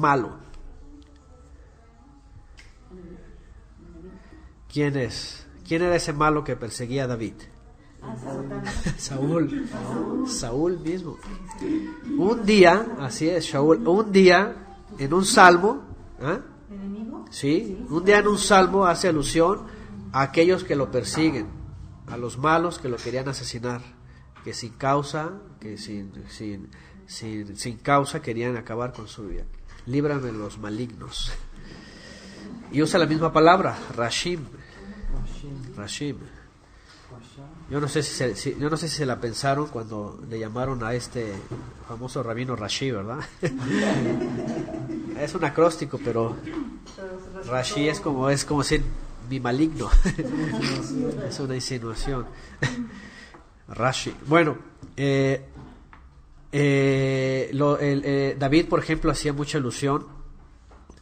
malo. ¿Quién es? ¿Quién era ese malo que perseguía a David? Saúl mismo. Un día, así es, Saúl, un día en un salmo, ¿Enemigo? sí, un día en un salmo hace alusión a aquellos que lo persiguen, a los malos que lo querían asesinar, que sin causa, que sin causa querían acabar con su vida. Líbrame de los malignos. Y usa la misma palabra, Rashim. Yo no sé si se la pensaron cuando le llamaron a este famoso rabino Rashi, ¿verdad? Es un acróstico, pero Rashi es como decir mi maligno. Es una insinuación. Rashi. Bueno, David, por ejemplo, hacía mucha alusión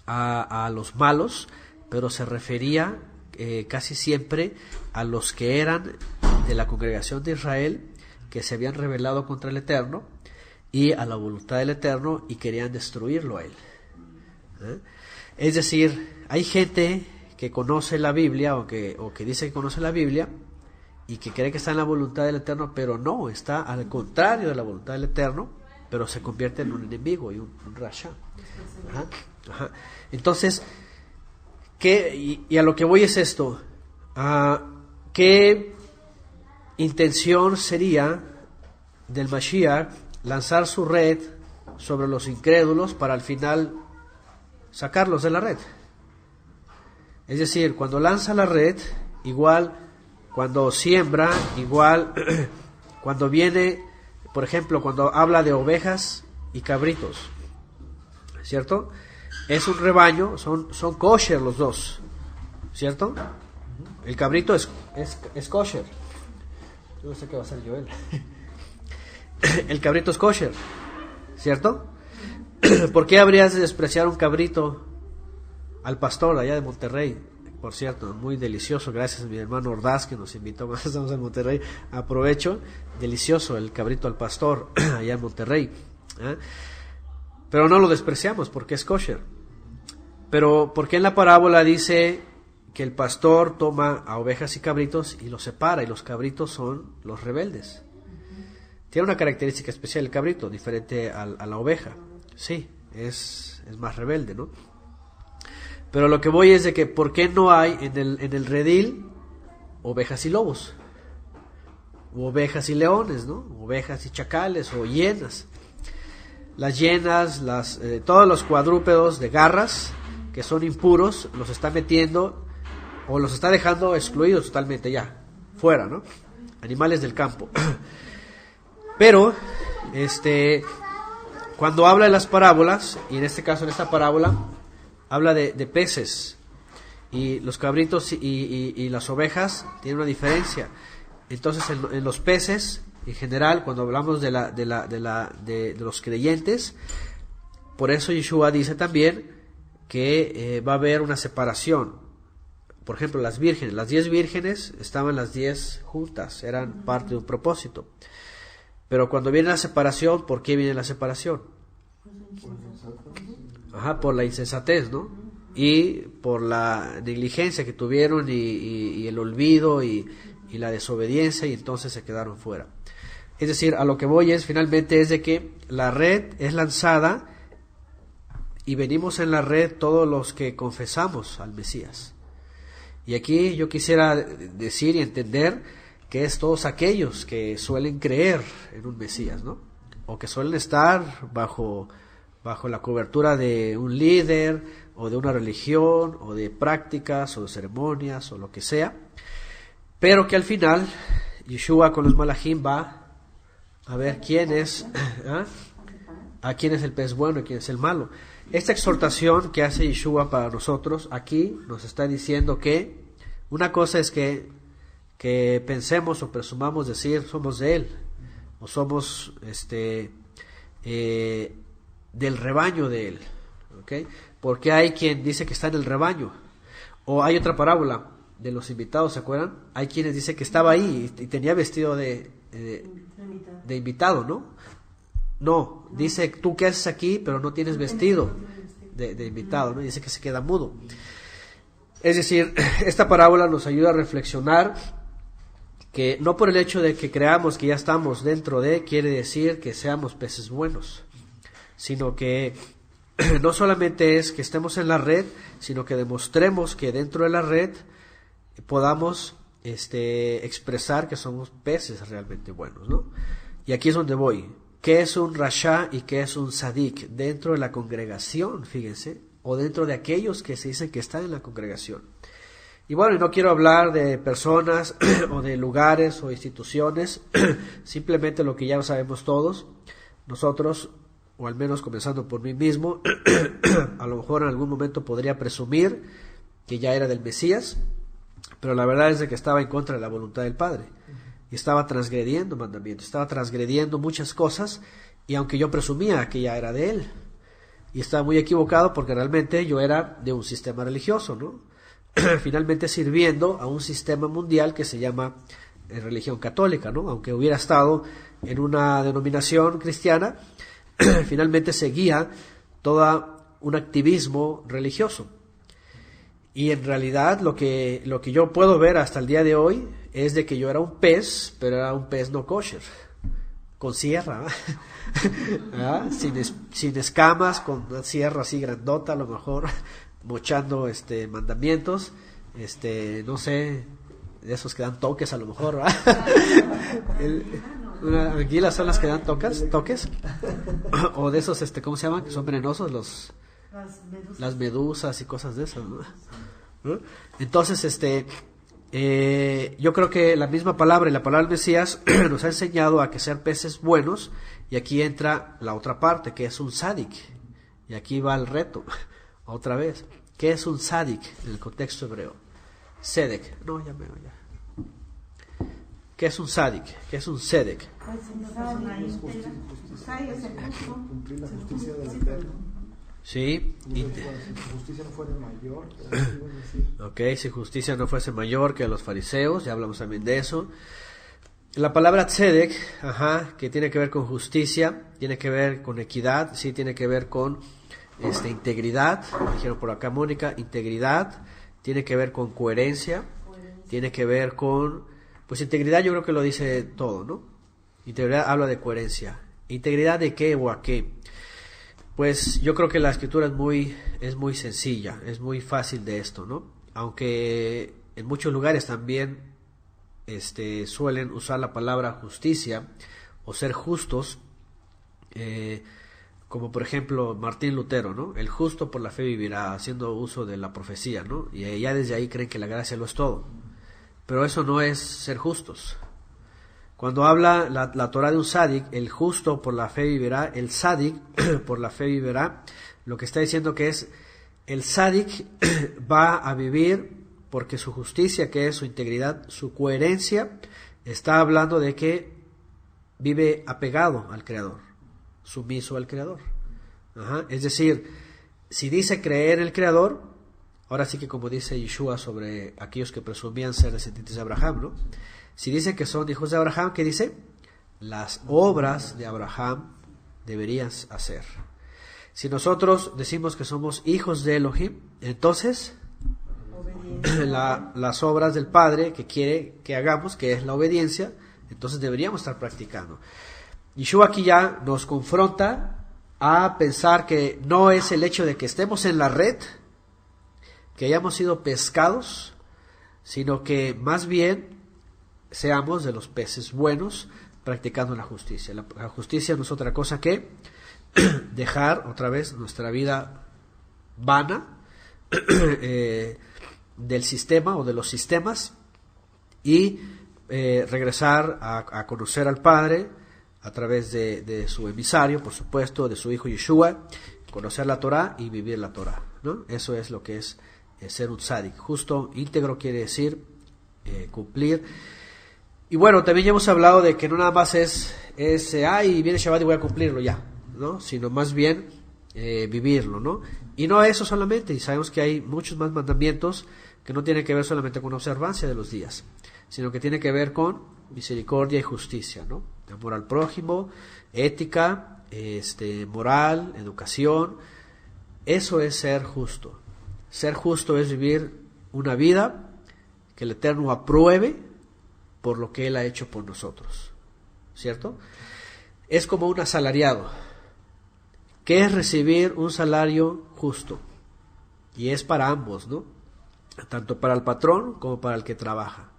a los malos, pero se refería casi siempre a los que eran de la congregación de Israel, que se habían rebelado contra el Eterno y a la voluntad del Eterno y querían destruirlo a él. Es decir, hay gente que conoce la Biblia o que dice que conoce la Biblia y que cree que está en la voluntad del Eterno, pero no, está al contrario de la voluntad del Eterno, pero se convierte en un enemigo y un rasha. Entonces, y a lo que voy es esto, ¿qué intención sería del Mashiach lanzar su red sobre los incrédulos para al final sacarlos de la red? Es decir, cuando lanza la red, igual cuando siembra, igual cuando viene, por ejemplo, cuando habla de ovejas y cabritos, ¿cierto? Es un rebaño, son kosher los dos, ¿cierto? El cabrito es kosher. Yo no sé qué va a hacer Joel. El cabrito es kosher, ¿cierto? ¿Por qué habrías de despreciar un cabrito al pastor allá de Monterrey? Por cierto, muy delicioso, gracias a mi hermano Ordaz que nos invitó cuando estamos en Monterrey. Aprovecho, delicioso el cabrito al pastor allá en Monterrey. Pero no lo despreciamos porque es kosher. Pero ¿por qué en la parábola dice que el pastor toma a ovejas y cabritos y los separa, y los cabritos son los rebeldes? Tiene una característica especial el cabrito, diferente a la oveja. Sí, es más rebelde, ¿no? Pero lo que voy es de que ¿por qué no hay en el redil ovejas y lobos? O ovejas y leones, ¿no? Ovejas y chacales o hienas. Las hienas, todos los cuadrúpedos de garras que son impuros, los está metiendo o los está dejando excluidos totalmente ya, fuera, ¿no? Animales del campo. Pero, cuando habla de las parábolas, y en este caso en esta parábola, habla de peces, y los cabritos y las ovejas tienen una diferencia. Entonces en los peces, en general, cuando hablamos de los creyentes, por eso Yeshua dice también que va a haber una separación. Por ejemplo, las vírgenes, las 10 vírgenes estaban las 10 juntas, eran parte de un propósito. Pero cuando viene la separación, ¿por qué viene la separación? Por la insensatez, ¿no? Y por la negligencia que tuvieron y el olvido y la desobediencia, y entonces se quedaron fuera. Es decir, a lo que voy finalmente es de que la red es lanzada y venimos en la red todos los que confesamos al Mesías. Y aquí yo quisiera decir y entender que es todos aquellos que suelen creer en un Mesías, ¿no? O que suelen estar bajo la cobertura de un líder o de una religión o de prácticas o de ceremonias o lo que sea, pero que al final Yeshua con los malajim va a ver quién es, a quién es el pez bueno y quién es el malo. esta exhortación que hace Yeshua para nosotros aquí nos está diciendo que una cosa es que pensemos o presumamos decir somos de Él o somos del rebaño de Él, ¿okay? Porque hay quien dice que está en el rebaño, o hay otra parábola de los invitados, ¿se acuerdan? Hay quienes dicen que estaba ahí y tenía vestido de invitado, ¿no? No, dice tú qué haces aquí, pero no tienes vestido de invitado, ¿no? Dice que se queda mudo. Es decir, esta parábola nos ayuda a reflexionar que no por el hecho de que creamos que ya estamos dentro de, quiere decir que seamos peces buenos, sino que no solamente es que estemos en la red, sino que demostremos que dentro de la red podamos expresar que somos peces realmente buenos, ¿no? Y aquí es donde voy. ¿Qué es un rasha y qué es un sadik? Dentro de la congregación, fíjense, o dentro de aquellos que se dicen que están en la congregación. Y bueno, no quiero hablar de personas o de lugares o instituciones, simplemente lo que ya sabemos todos. Nosotros, o al menos comenzando por mí mismo, a lo mejor en algún momento podría presumir que ya era del Mesías, pero la verdad es de que estaba en contra de la voluntad del Padre. Y estaba transgrediendo mandamientos, estaba transgrediendo muchas cosas, y aunque yo presumía que ya era de Él, y estaba muy equivocado porque realmente yo era de un sistema religioso, ¿no? Finalmente sirviendo a un sistema mundial que se llama religión católica, ¿no? Aunque hubiera estado en una denominación cristiana, finalmente seguía todo un activismo religioso. Y en realidad lo que yo puedo ver hasta el día de hoy es de que yo era un pez, pero era un pez no kosher, con sierra, ¿ah? sin escamas, con una sierra así grandota, a lo mejor mochando mandamientos, no sé, de esos que dan toques a lo mejor, una anguila son las que dan toques, o de esos, ¿cómo se llaman? Que son venenosos, las medusas y cosas de esas, ¿no? Entonces, yo creo que la misma palabra y la palabra del Mesías nos ha enseñado a que ser peces buenos, y aquí entra la otra parte, que es un sadik, y aquí va el reto, otra vez. ¿Qué es un sadik en el contexto hebreo? Sedek, ¿qué es un sadik? ¿Qué es un sedek? Cumplir la justicia del Eterno. Sí. Si justicia no fuera mayor, ok, si justicia no fuese mayor que los fariseos, ya hablamos también de eso. La palabra tzedek, que tiene que ver con justicia, tiene que ver con equidad, sí, tiene que ver con integridad, dijeron por acá Mónica, integridad, tiene que ver con coherencia, tiene que ver con, pues integridad yo creo que lo dice todo, ¿no? Integridad habla de coherencia. ¿Integridad de qué o a qué? Pues yo creo que la escritura es muy sencilla, es muy fácil de esto, ¿no? Aunque en muchos lugares también suelen usar la palabra justicia o ser justos, como por ejemplo Martín Lutero, ¿no? El justo por la fe vivirá, haciendo uso de la profecía, ¿no? Y ya desde ahí creen que la gracia lo es todo. Pero eso no es ser justos. Cuando habla la Torah de un sádic, el justo por la fe vivirá, el sádic por la fe vivirá, lo que está diciendo que es, el sádic va a vivir porque su justicia, que es su integridad, su coherencia, está hablando de que vive apegado al Creador, sumiso al Creador. Es decir, si dice creer en el Creador, ahora sí que como dice Yeshua sobre aquellos que presumían ser descendientes de Abraham, ¿no? Si dice que son hijos de Abraham, ¿qué dice? Las obras de Abraham deberías hacer. Si nosotros decimos que somos hijos de Elohim, entonces las obras del Padre que quiere que hagamos, que es la obediencia, entonces deberíamos estar practicando. Yeshua aquí ya nos confronta a pensar que no es el hecho de que estemos en la red, que hayamos sido pescados, sino que más bien seamos de los peces buenos practicando la justicia. La justicia no es otra cosa que dejar otra vez nuestra vida vana del sistema o de los sistemas y regresar a conocer al Padre a través de su emisario, por supuesto, de su Hijo Yeshua, conocer la Torah y vivir la Torah, ¿no? Eso es lo que es ser un tzadik. Justo, íntegro quiere decir cumplir. Y bueno, también ya hemos hablado de que no nada más es viene Shabbat y voy a cumplirlo ya, ¿no? Sino más bien vivirlo, ¿no? Y no eso solamente, y sabemos que hay muchos más mandamientos que no tienen que ver solamente con observancia de los días, sino que tiene que ver con misericordia y justicia, ¿no? Amor al prójimo, ética, moral, educación. Eso es ser justo. Ser justo es vivir una vida que el Eterno apruebe por lo que Él ha hecho por nosotros, ¿cierto? Es como un asalariado. ¿Qué es recibir un salario justo? Y es para ambos, ¿no? Tanto para el patrón como para el que trabaja.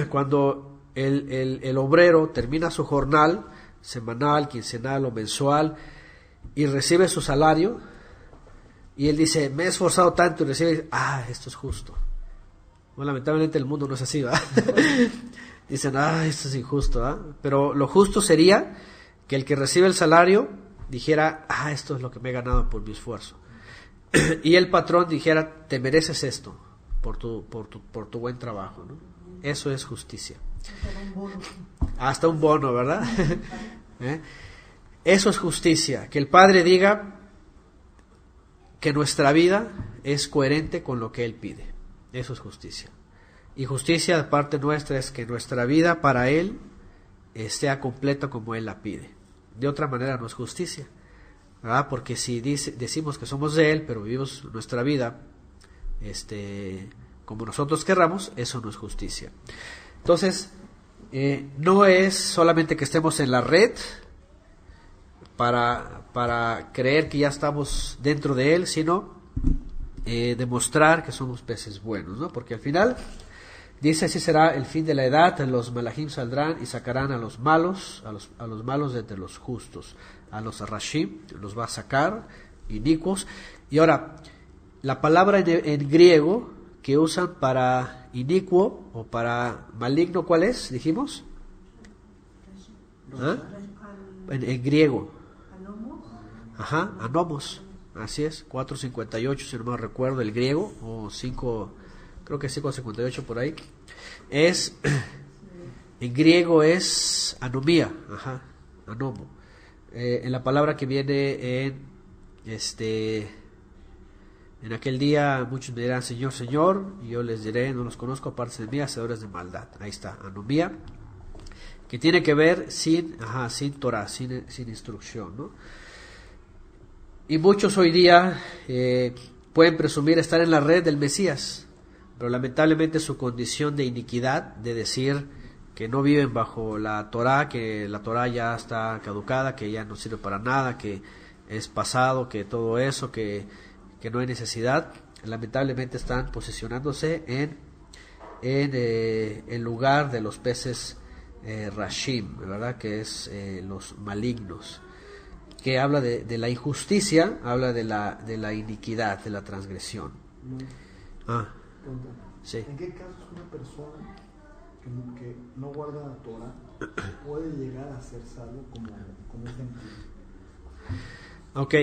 Cuando el obrero termina su jornal semanal, quincenal o mensual y recibe su salario, y él dice, me he esforzado tanto, y recibe, esto es justo. Bueno, lamentablemente el mundo no es así, ¿verdad? Dicen, esto es injusto, ¿verdad? Pero lo justo sería que el que recibe el salario dijera, esto es lo que me he ganado por mi esfuerzo. Y el patrón dijera, te mereces esto por tu buen trabajo, ¿no? Eso es justicia. Hasta un bono, ¿verdad? Eso es justicia. Que el Padre diga que nuestra vida es coherente con lo que Él pide. Eso es justicia. Y justicia de parte nuestra es que nuestra vida para Él sea completa como Él la pide. De otra manera no es justicia, ¿verdad? Porque si decimos que somos de Él, pero vivimos nuestra vida como nosotros querramos, eso no es justicia. Entonces, no es solamente que estemos en la red para creer que ya estamos dentro de Él, sino demostrar que somos peces buenos, ¿no? Porque al final dice, así será el fin de la edad, los malachim saldrán y sacarán a los malos, a los malos de entre los justos, a los rashim los va a sacar, inicuos. Y ahora, la palabra en griego que usan para inicuo o para maligno, ¿cuál es? Dijimos, en griego, anomos. Así es, 458, si no me recuerdo el griego, o 5, creo que 558 por ahí. En griego es anomía, anomo. En la palabra que viene en aquel día muchos me dirán, Señor, Señor, y yo les diré, no los conozco, aparte de mí, hacedores de maldad. Ahí está, anomía, que tiene que ver sin Torah, sin instrucción, ¿no? Y muchos hoy día pueden presumir estar en la red del Mesías, pero lamentablemente su condición de iniquidad, de decir que no viven bajo la Torah, que la Torah ya está caducada, que ya no sirve para nada, que es pasado, que todo eso, que no hay necesidad, lamentablemente están posicionándose en el lugar de los peces Rashim, ¿verdad? Que es los malignos, que habla de la injusticia, habla de la iniquidad, de la transgresión. Sí. ¿En qué casos una persona que no guarda la Torah puede llegar a ser salvo como ejemplo? Ok.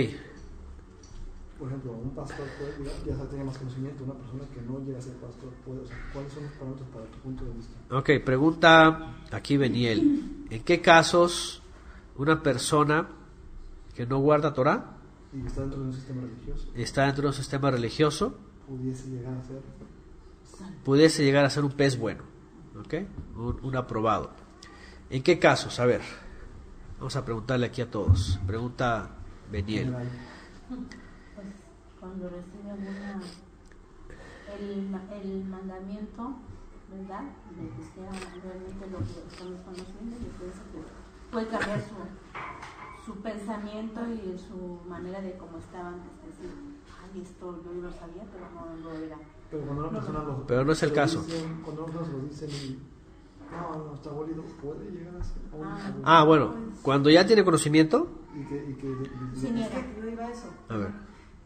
Por ejemplo, un pastor puede llegar, ya tiene más conocimiento, una persona que no llega a ser pastor puede, ¿cuáles son los parámetros para tu punto de vista? Ok, pregunta aquí Beniel, ¿en qué casos una persona que no guarda Torah y está dentro de un sistema religioso pudiese llegar a ser un pez bueno, ¿okay? un aprobado? ¿En qué casos? A ver, vamos a preguntarle aquí a todos. Pregunta Beniel. Pues cuando recibe el mandamiento, ¿verdad? De que sea realmente lo que estamos conociendo, yo pienso que puede cambiar su pensamiento y su manera de cómo estaba antes, es decir, esto yo lo sabía, pero no lo era. Pero cuando una persona pero no es el caso. Dicen, cuando otros lo dicen y no está abolido, puede llegar a ser. Bueno, cuando ya tiene conocimiento. Sí, es que yo iba a eso. A ver.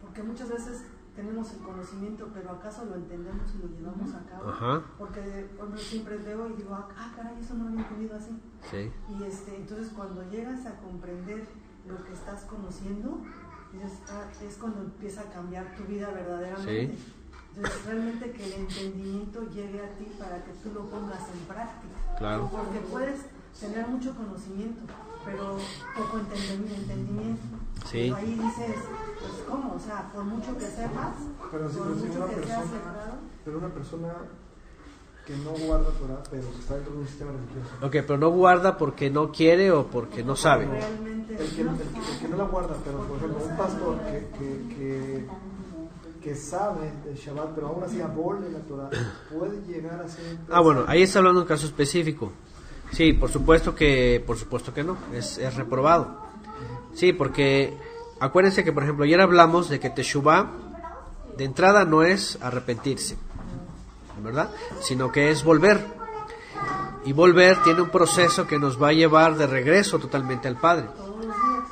Porque muchas veces tenemos el conocimiento, pero ¿acaso lo entendemos y lo llevamos a cabo? Ajá. Porque por ejemplo, siempre veo y digo, caray, eso no lo había entendido así. Sí. Y entonces cuando llegas a comprender lo que estás conociendo, dices, es cuando empieza a cambiar tu vida verdaderamente. Sí. Entonces, realmente que el entendimiento llegue a ti para que tú lo pongas en práctica. Claro. Porque puedes tener mucho conocimiento, pero poco entendimiento. Sí. Pero ahí dices, pues ¿cómo? O sea, por mucho que sepas, Pero si por mucho que seas letrado. pero una persona que no guarda Torah, pero que está dentro de un sistema religioso. Ok, pero no guarda porque no quiere o porque no sabe. Realmente El que no la guarda, pero por ejemplo, un pastor que sabe del Shabbat, pero aún así abole la Torah, puede llegar a ser... Bueno, ahí está hablando de un caso específico. Sí, por supuesto que no, es reprobado. Sí, porque acuérdense que, por ejemplo, ayer hablamos de que Teshuvah de entrada no es arrepentirse, ¿verdad? Sino que es volver. Y volver tiene un proceso que nos va a llevar de regreso totalmente al Padre.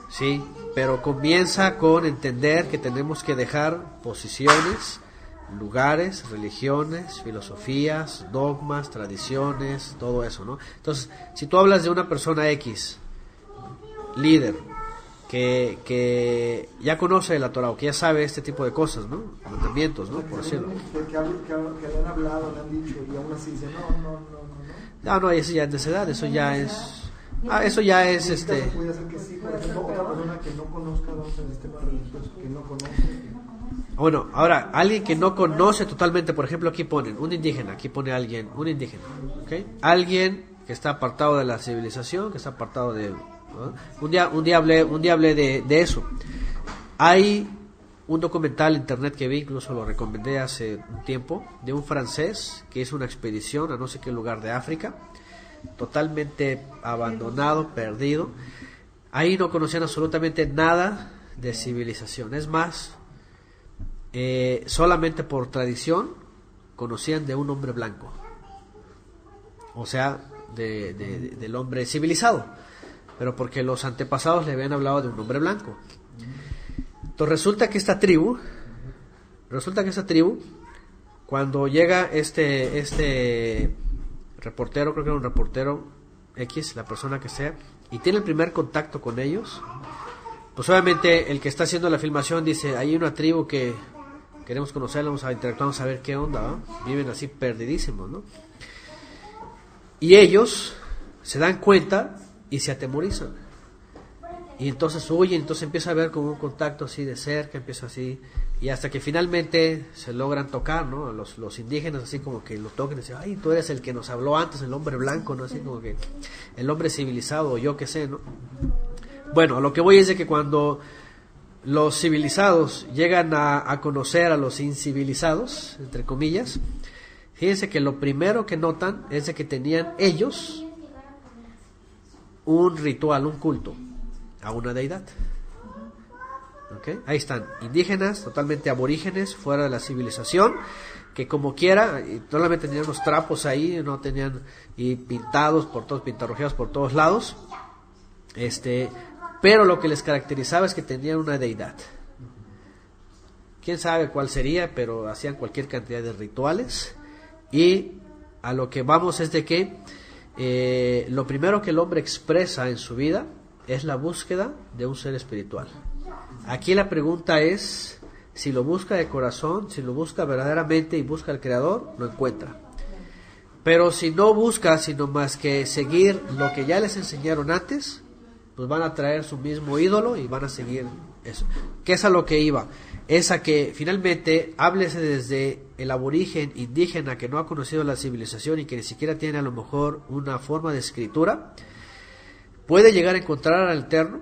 Sí, pero comienza con entender que tenemos que dejar posiciones, lugares, religiones, filosofías, dogmas, tradiciones, todo eso, ¿no? Entonces, si tú hablas de una persona X, líder, que ya conoce la Torah o que ya sabe este tipo de cosas, ¿no? Mandamientos, ¿no? Por decirlo. Que le han hablado, le han dicho y aún así dice no, eso ya es necedad, eso ya es... eso ya es Puede ser que sí, por ejemplo, otra persona que no conozca el sistema religioso, que no conoce. Bueno, ahora, alguien que no conoce totalmente, por ejemplo, aquí ponen un indígena, aquí pone alguien, un indígena, ¿ok? Alguien que está apartado de la civilización, que está apartado de... ¿no? Un día hablé de eso. Hay un documental en internet que vi, incluso lo recomendé hace un tiempo, de un francés que hizo una expedición a no sé qué lugar de África, totalmente abandonado, perdido. Ahí no conocían absolutamente nada de civilización. Es más, solamente por tradición conocían de un hombre blanco, o sea, del hombre civilizado, pero porque los antepasados le habían hablado de un hombre blanco. Entonces resulta que esta tribu, cuando llega este reportero, creo que era un reportero X, la persona que sea, y tiene el primer contacto con ellos, pues obviamente el que está haciendo la filmación dice, hay una tribu que queremos conocerla, vamos a interactuar, vamos a ver qué onda, ¿no? Viven así perdidísimos, ¿no? Y ellos se dan cuenta y se atemorizan. Y entonces huyen, entonces empieza a ver como un contacto así de cerca, empieza así, y hasta que finalmente se logran tocar, ¿no? Los indígenas así como que lo tocan y dicen, ay, tú eres el que nos habló antes, el hombre blanco, ¿no? Así como que el hombre civilizado, o yo qué sé, ¿no? Bueno, a lo que voy es de que cuando los civilizados llegan a conocer a los incivilizados, entre comillas, fíjense que lo primero que notan es de que tenían ellos un ritual, un culto a una deidad. ¿Okay? Ahí están, indígenas, totalmente aborígenes, fuera de la civilización, que como quiera, y solamente tenían unos trapos ahí, no tenían, y pintados por todos, pintarrojeados por todos lados, pero lo que les caracterizaba es que tenían una deidad. Quién sabe cuál sería, pero hacían cualquier cantidad de rituales, y a lo que vamos es de que lo primero que el hombre expresa en su vida es la búsqueda de un ser espiritual. Aquí la pregunta es si lo busca de corazón, si lo busca verdaderamente y busca al Creador, lo encuentra. Pero si no busca sino más que seguir lo que ya les enseñaron antes, pues van a traer su mismo ídolo y van a seguir eso. ¿Qué es a lo que iba? Es a que finalmente háblese desde el aborigen indígena que no ha conocido la civilización y que ni siquiera tiene a lo mejor una forma de escritura, puede llegar a encontrar al Eterno,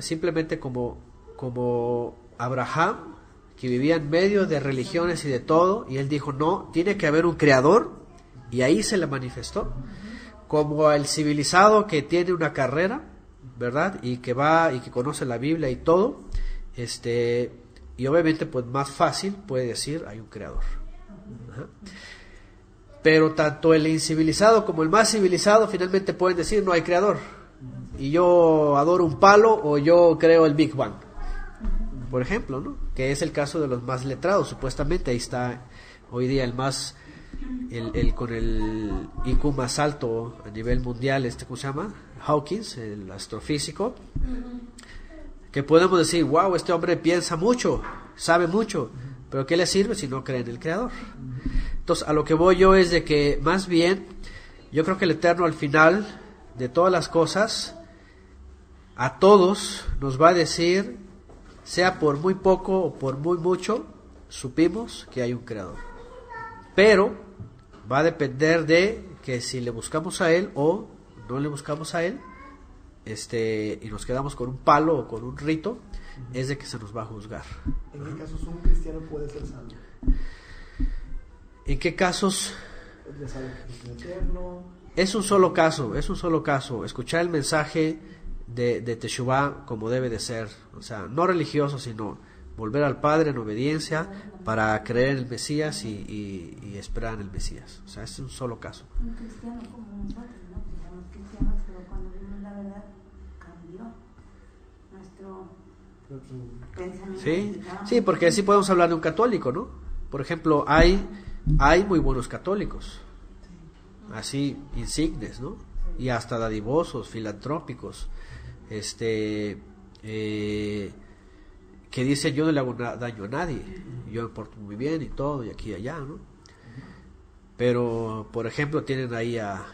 simplemente como Abraham, que vivía en medio de religiones y de todo, y él dijo, no, tiene que haber un creador, y ahí se le manifestó. Como el civilizado que tiene una carrera, ¿verdad? Y que va y que conoce la Biblia y todo, y obviamente pues más fácil puede decir, hay un creador. Ajá. Pero tanto el incivilizado como el más civilizado finalmente pueden decir no hay creador. Y yo adoro un palo o yo creo el Big Bang. Por ejemplo, ¿no? Que es el caso de los más letrados, supuestamente. Ahí está hoy día el con el IQ más alto a nivel mundial, ¿cómo se llama? Hawkins, el astrofísico, que podemos decir, wow, este hombre piensa mucho, sabe mucho, pero ¿qué le sirve si no cree en el Creador? Entonces, a lo que voy yo es de que, más bien, yo creo que el Eterno al final de todas las cosas, a todos nos va a decir, sea por muy poco o por muy mucho, supimos que hay un Creador. Pero va a depender de que si le buscamos a Él o no le buscamos a Él, y nos quedamos con un palo o con un rito, es de que se nos va a juzgar. ¿En qué casos un cristiano puede ser salvo? ¿En qué casos? ¿Ya sabe que es eterno? Es un solo caso, escuchar el mensaje de Teshuvah como debe de ser, o sea, no religioso, sino volver al Padre en obediencia para creer en el Mesías y esperar en el Mesías. O sea, es un solo caso. Un cristiano como nosotros, ¿no? Que somos cristianos, pero cuando vimos la verdad, cambió nuestro pensamiento. Sí, porque así podemos hablar de un católico, ¿no? Por ejemplo, hay muy buenos católicos, así insignes, ¿no? Y hasta dadivosos, filantrópicos, que dicen, yo no le hago daño a nadie, yo me porto muy bien y todo, y aquí y allá, ¿no? Pero, por ejemplo, tienen ahí a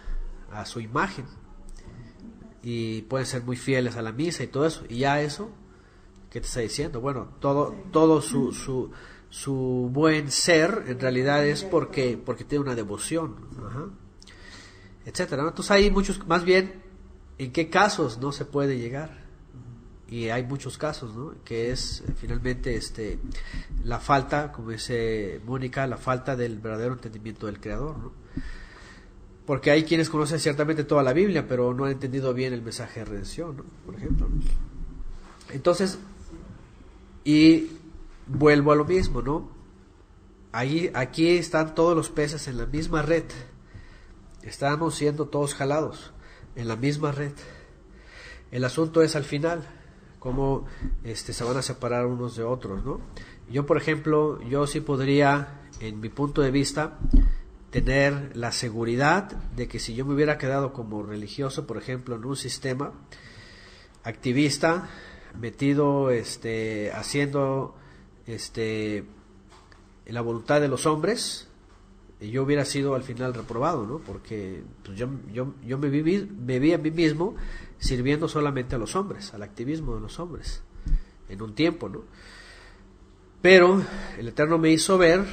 su imagen y pueden ser muy fieles a la misa y todo eso, y ya eso, ¿qué te está diciendo? Bueno, todo su buen ser en realidad es porque tiene una devoción, etcétera, ¿no? Entonces hay muchos, más bien, ¿en qué casos no se puede llegar? Y hay muchos casos, ¿no? Que es finalmente la falta, como dice Mónica, la falta del verdadero entendimiento del Creador, ¿no? Porque hay quienes conocen ciertamente toda la Biblia, pero no han entendido bien el mensaje de redención, ¿no? Por ejemplo, ¿no? Entonces, y vuelvo a lo mismo, ¿no? Aquí están todos los peces en la misma red. Estamos siendo todos jalados en la misma red. El asunto es al final cómo se van a separar unos de otros, ¿no? Yo, por ejemplo, yo sí podría, en mi punto de vista, tener la seguridad de que si yo me hubiera quedado como religioso, por ejemplo, en un sistema activista, metido, haciendo, la voluntad de los hombres, yo hubiera sido al final reprobado, ¿no? Porque pues, yo me vi a mí mismo sirviendo solamente a los hombres, al activismo de los hombres, en un tiempo, ¿no? Pero el Eterno me hizo ver,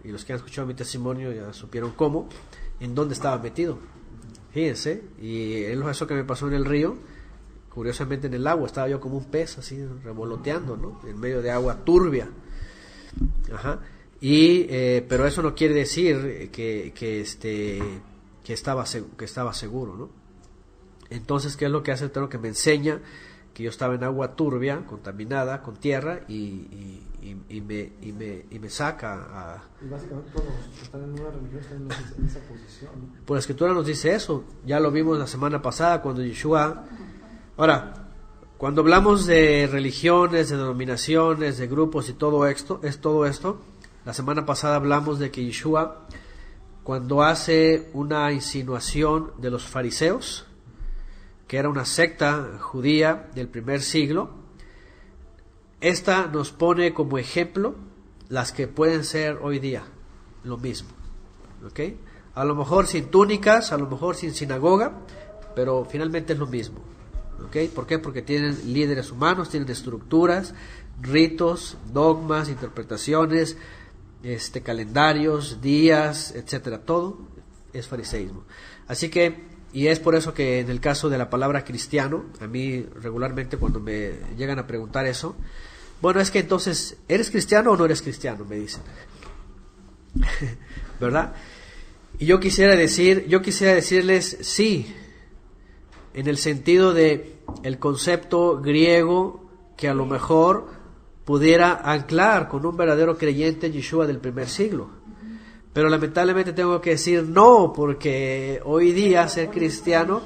y los que han escuchado mi testimonio ya supieron cómo, en dónde estaba metido. Fíjense, y eso que me pasó en el río, curiosamente en el agua, estaba yo como un pez así revoloteando, ¿no? En medio de agua turbia. Pero eso no quiere decir que estaba seguro, ¿no? Entonces, ¿qué es lo que hace el Eterno? Que me enseña que yo estaba en agua turbia, contaminada, con tierra, y me saca. Y básicamente todos los que están en una religión están en esa posición, ¿no? Pues la Escritura nos dice eso. Ya lo vimos la semana pasada cuando Yeshua. Ahora, cuando hablamos de religiones, de denominaciones, de grupos y todo esto, la semana pasada hablamos de que Yeshua, cuando hace una insinuación de los fariseos, que era una secta judía del primer siglo, esta nos pone como ejemplo las que pueden ser hoy día lo mismo, ¿ok? A lo mejor sin túnicas, a lo mejor sin sinagoga, pero finalmente es lo mismo, ¿ok? ¿Por qué? Porque tienen líderes humanos, tienen estructuras, ritos, dogmas, interpretaciones, calendarios, días, etcétera. Todo es fariseísmo. Así que, y es por eso que en el caso de la palabra cristiano, a mí regularmente cuando me llegan a preguntar eso, bueno, es que entonces, ¿eres cristiano o no eres cristiano? Me dicen. ¿Verdad? Y yo quisiera decirles sí, en el sentido de el concepto griego que a lo mejor pudiera anclar con un verdadero creyente en Yeshua del primer siglo. Pero lamentablemente tengo que decir no, porque hoy día ser cristiano...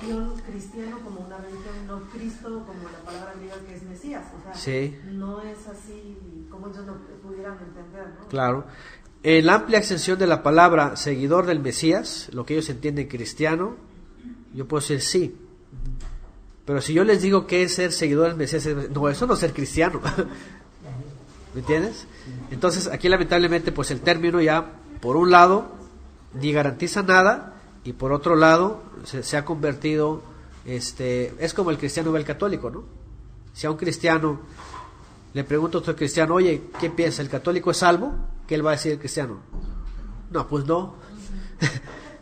Cristiano como una religión, no Cristo como la palabra griega que es Mesías. O sea, sí. No es así como ellos lo pudieran entender, ¿no? Claro. En la amplia extensión de la palabra seguidor del Mesías, lo que ellos entienden cristiano, yo puedo decir sí. Pero si yo les digo que es ser seguidor del Mesías, no, eso no es ser cristiano. ¿Me entiendes? Entonces aquí lamentablemente pues el término ya, por un lado, ni garantiza nada, y por otro lado se ha convertido, es como el cristiano ve al católico, ¿no? Si a un cristiano le pregunto a otro cristiano, oye, ¿qué piensa? ¿El católico es salvo? ¿Qué él va a decir el cristiano? No, pues no.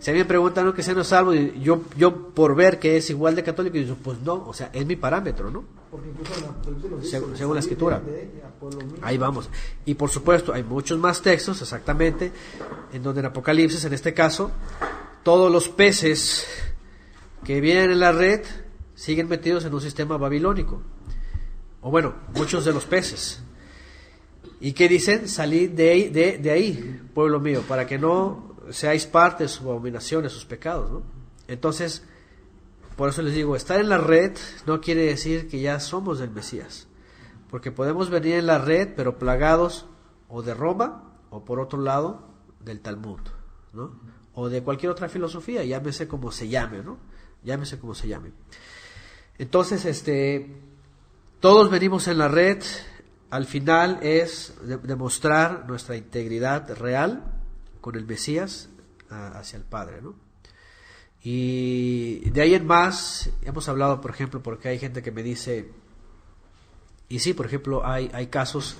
Si a mí me preguntan, ¿no, cristiano es salvo? Y yo por ver que es igual de católico, digo, pues no, o sea, es mi parámetro, ¿no? Porque incluso en Apocalipsis lo dice, Según la escritura. Apolo mío. Ahí vamos. Y por supuesto, hay muchos más textos, exactamente, en donde en Apocalipsis, en este caso, todos los peces que vienen en la red siguen metidos en un sistema babilónico. O bueno, muchos de los peces. ¿Y qué dicen? Salid de ahí, pueblo mío, para que no seáis parte de sus abominaciones, sus pecados, ¿no? Entonces, por eso les digo, estar en la red no quiere decir que ya somos del Mesías, porque podemos venir en la red, pero plagados o de Roma, o por otro lado, del Talmud, ¿no? O de cualquier otra filosofía, llámese como se llame, ¿no? Llámese como se llame. Entonces, todos venimos en la red. Al final es demostrar nuestra integridad real con el Mesías hacia el Padre, ¿no? Y de ahí en más, hemos hablado, por ejemplo, porque hay gente que me dice, y sí, por ejemplo, hay casos,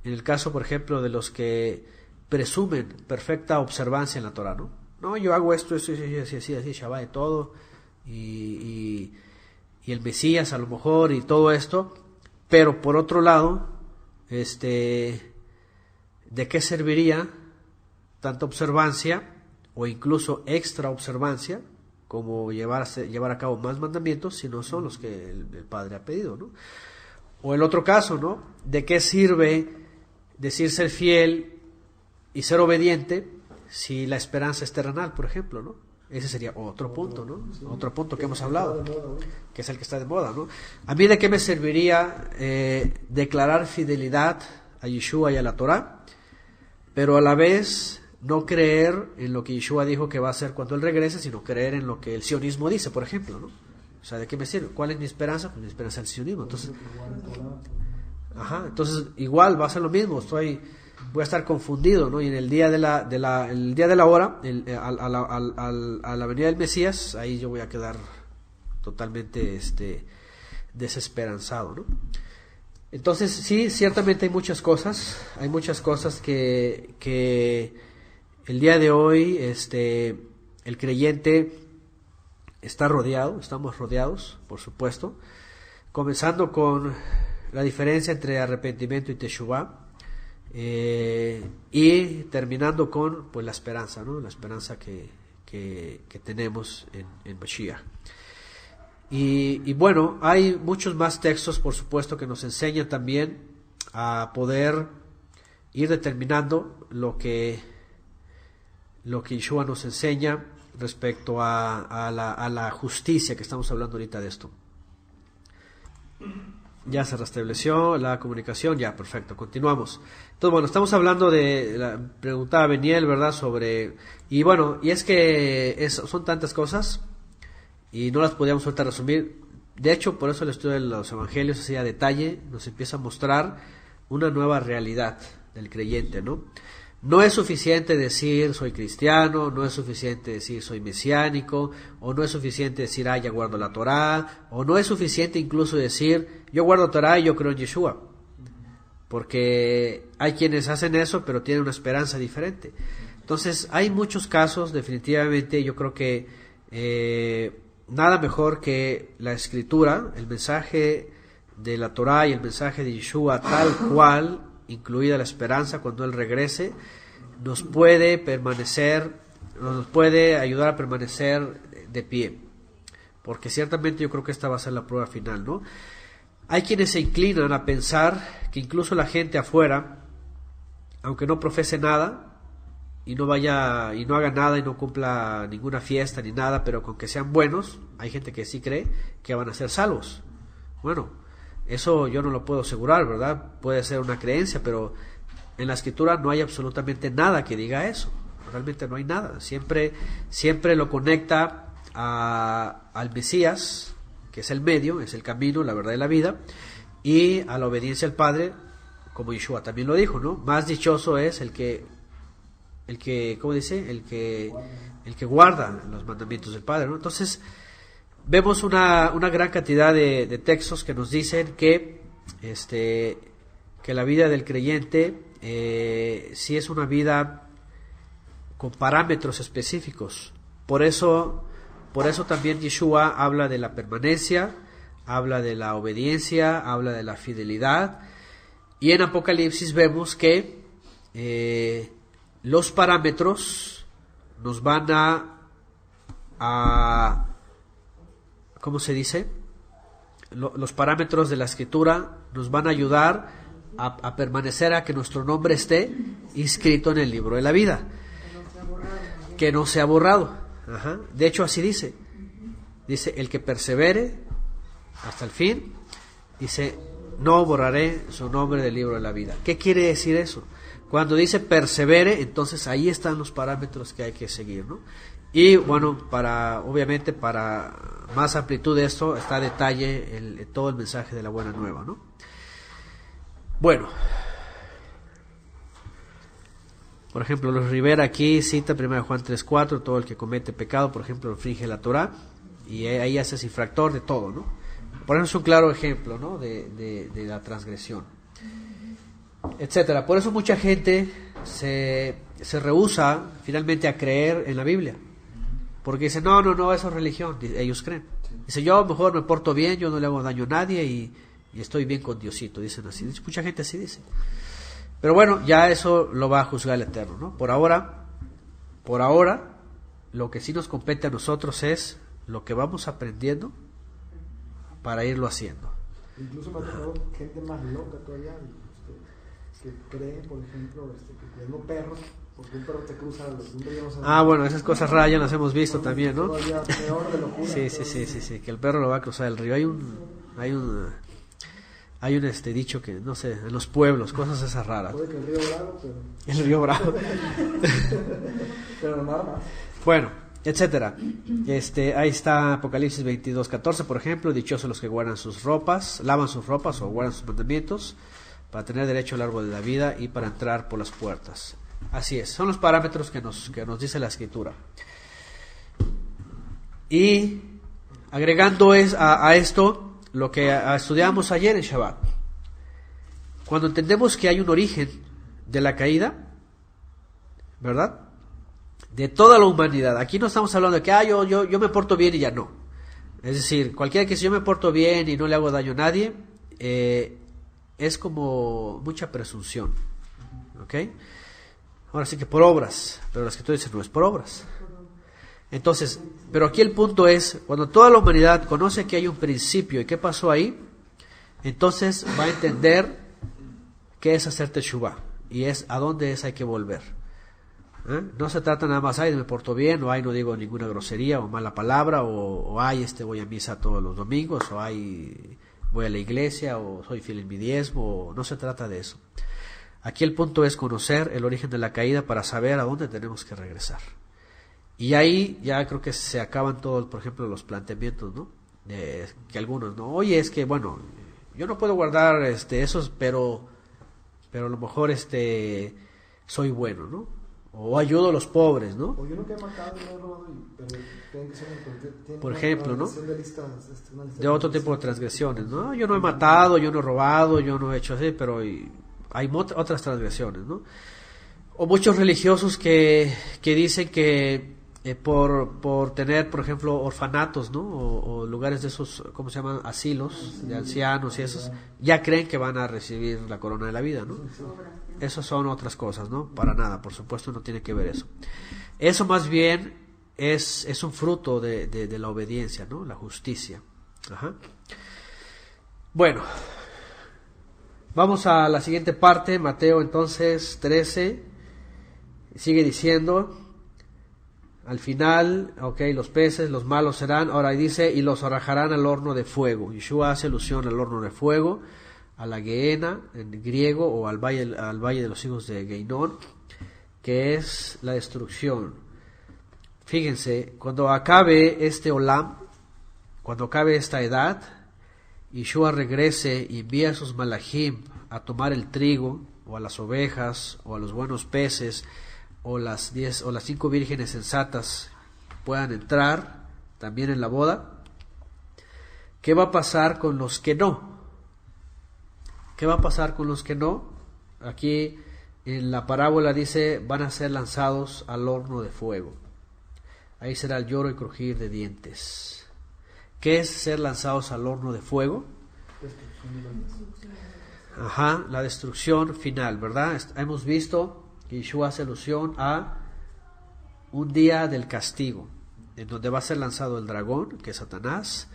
en el caso, por ejemplo, de los que presumen perfecta observancia en la Torah, ¿no? No, yo hago esto, así, Shabbat y todo, y el Mesías a lo mejor, y todo esto, pero por otro lado, ¿de qué serviría tanta observancia o incluso extra observancia como llevar a cabo más mandamientos si no son los que el Padre ha pedido, ¿no? O el otro caso, ¿no? ¿De qué sirve decir ser fiel y ser obediente si la esperanza es terrenal, por ejemplo, ¿no? Ese sería otro punto, ¿no? Sí. Otro punto que hemos hablado, que es el que está de moda, ¿no? A mí, ¿de qué me serviría declarar fidelidad a Yeshua y a la Torah, pero a la vez no creer en lo que Yeshua dijo que va a hacer cuando Él regrese, sino creer en lo que el sionismo dice, por ejemplo, ¿no? O sea, ¿de qué me sirve? ¿Cuál es mi esperanza? Pues mi esperanza es el sionismo. Entonces, entonces igual va a ser lo mismo. Voy a estar confundido, ¿no? Y en el día de la hora, a la venida del Mesías, ahí yo voy a quedar totalmente desesperanzado, ¿no? Entonces, sí, ciertamente hay muchas cosas que el día de hoy el creyente estamos rodeados, por supuesto, comenzando con la diferencia entre arrepentimiento y teshuvah, y terminando con pues la esperanza, ¿no? La esperanza que tenemos en Mashiach. Y bueno, hay muchos más textos, por supuesto, que nos enseñan también a poder ir determinando lo que Yeshua nos enseña respecto a la justicia, que estamos hablando ahorita de esto. Ya se restableció la comunicación, ya, perfecto, continuamos. Entonces, bueno, estamos hablando preguntaba Beniel, ¿verdad?, sobre, y bueno, y es que son tantas cosas, y no las podíamos ahorita resumir. De hecho, por eso el estudio de los evangelios, así a detalle, nos empieza a mostrar una nueva realidad del creyente, ¿no? No es suficiente decir soy cristiano, no es suficiente decir soy mesiánico, o no es suficiente decir ya guardo la Torá, o no es suficiente incluso decir yo guardo Torá y yo creo en Yeshua, porque hay quienes hacen eso pero tienen una esperanza diferente. Entonces hay muchos casos, definitivamente yo creo que nada mejor que la escritura, el mensaje de la Torá y el mensaje de Yeshua tal cual, incluida la esperanza cuando Él regrese, nos puede ayudar a permanecer de pie, porque ciertamente yo creo que esta va a ser la prueba final, ¿no? Hay quienes se inclinan a pensar que incluso la gente afuera, aunque no profese nada y no vaya y no haga nada y no cumpla ninguna fiesta ni nada, pero con que sean buenos, hay gente que sí cree que van a ser salvos. Bueno, eso yo no lo puedo asegurar, ¿verdad? Puede ser una creencia, pero en la escritura no hay absolutamente nada que diga eso. Realmente no hay nada. Siempre lo conecta al Mesías, que es el medio, es el camino, la verdad y la vida, y a la obediencia al Padre, como Yeshua también lo dijo, ¿no? Más dichoso es el que, ¿cómo dice? El que guarda los mandamientos del Padre, ¿no? Entonces, vemos una gran cantidad de textos que nos dicen que la vida del creyente sí es una vida con parámetros específicos. Por eso también Yeshua habla de la permanencia, habla de la obediencia, habla de la fidelidad, y en Apocalipsis vemos que los parámetros nos van a ¿cómo se dice? Los parámetros de la Escritura nos van a ayudar a permanecer, a que nuestro nombre esté inscrito en el libro de la vida, que no sea borrado. Ajá. De hecho, así dice, el que persevere hasta el fin, dice, no borraré su nombre del libro de la vida. ¿Qué quiere decir eso? Cuando dice persevere, entonces ahí están los parámetros que hay que seguir, ¿no? Y bueno, obviamente para más amplitud de esto está a detalle todo el mensaje de la buena nueva, ¿no? Bueno, por ejemplo, los Rivera aquí cita 1 Juan 3:4, todo el que comete pecado, por ejemplo, infringe la Torá, y ahí haces infractor de todo, ¿no? Por eso es un claro ejemplo, ¿no? de la transgresión, etcétera. Por eso mucha gente se rehúsa finalmente a creer en la Biblia, porque dicen, no, eso es religión, ellos creen. Dice, yo mejor me porto bien, yo no le hago daño a nadie y estoy bien con Diosito, dicen así. Mucha gente así dice. Pero bueno, ya eso lo va a juzgar el Eterno, ¿no? Por ahora, lo que sí nos compete a nosotros es lo que vamos aprendiendo para irlo haciendo. Incluso me ha tocado gente más loca todavía, que cree, por ejemplo, que cuidando perros, porque un perro te cruza un río. Bueno, esas cosas raras ya las hemos visto también, ¿no? Todavía peor de locura. Sí, que el perro lo va a cruzar el río. Hay un dicho que, no sé, en los pueblos, cosas esas raras. Puede que el río Bravo, pero... El río Bravo. Pero nada más. Bueno, etcétera. Ahí está Apocalipsis 22:14, por ejemplo, dichosos los que guardan sus ropas, lavan sus ropas o guardan sus mandamientos, para tener derecho al árbol de la vida y para entrar por las puertas. Así es, son los parámetros que nos dice la Escritura. Y agregando a esto lo que estudiamos ayer en Shabbat, cuando entendemos que hay un origen de la caída, ¿verdad?, de toda la humanidad. Aquí no estamos hablando de que yo me porto bien y ya no. Es decir, cualquiera que si yo me porto bien y no le hago daño a nadie, es como mucha presunción, ¿ok? Ahora sí que por obras, pero la Escritura dice no es por obras. Entonces, pero aquí el punto es, cuando toda la humanidad conoce que hay un principio y qué pasó ahí, entonces va a entender qué es hacer teshuvá y es a dónde hay que volver. No se trata nada más, me porto bien, o no digo ninguna grosería o mala palabra, o voy a misa todos los domingos, o voy a la iglesia, o soy fiel en mi diezmo, no se trata de eso. Aquí el punto es conocer el origen de la caída para saber a dónde tenemos que regresar. Y ahí ya creo que se acaban todos, por ejemplo, los planteamientos, ¿no? Que algunos, ¿no? Oye, es que, bueno, yo no puedo guardar esos, pero a lo mejor soy bueno, ¿no? O ayudo a los pobres, ¿no? O yo nunca he matado, no he robado, pero tienen que ser por ejemplo, ¿no? De listas, de otro tipo de transgresiones, ¿no? Yo no he matado, yo no he robado, yo no he hecho así, pero hay otras transgresiones, ¿no? O muchos religiosos que dicen que por tener, por ejemplo, orfanatos, ¿no? O lugares de esos, ¿cómo se llaman? Asilos de ancianos y esos, ya creen que van a recibir la corona de la vida, ¿no? Esas son otras cosas, ¿no? Para nada, por supuesto, no tiene que ver eso. Eso más bien es un fruto de la obediencia, ¿no? La justicia. Ajá. Bueno, vamos a la siguiente parte, Mateo entonces 13, sigue diciendo, al final, los peces, los malos serán, ahora dice, y los arrojarán al horno de fuego. Yeshua hace alusión al horno de fuego, a la Gehenna en griego, o al valle de los hijos de Geinón, que es la destrucción. Fíjense, cuando acabe este Olam, cuando acabe esta edad, Yeshua regrese y envíe a sus malajim a tomar el trigo, o a las ovejas, o a los buenos peces, o las 5 vírgenes sensatas puedan entrar también en la boda, ¿qué va a pasar con los que no? ¿Qué va a pasar con los que no? Aquí en la parábola dice, van a ser lanzados al horno de fuego. Ahí será el lloro y crujir de dientes. ¿Qué es ser lanzados al horno de fuego? Ajá, la destrucción final, ¿verdad? Hemos visto que Yeshua hace alusión a un día del castigo, en donde va a ser lanzado el dragón, que es Satanás,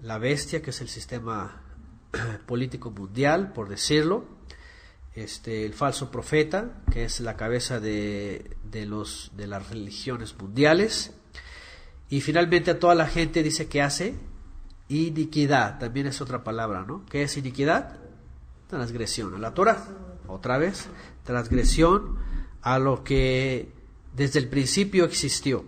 la bestia, que es el sistema político mundial, por decirlo, el falso profeta, que es la cabeza de las religiones mundiales, y finalmente a toda la gente dice que hace iniquidad, también es otra palabra, ¿no? ¿Qué es iniquidad? Transgresión a la Torah, otra vez, transgresión a lo que desde el principio existió.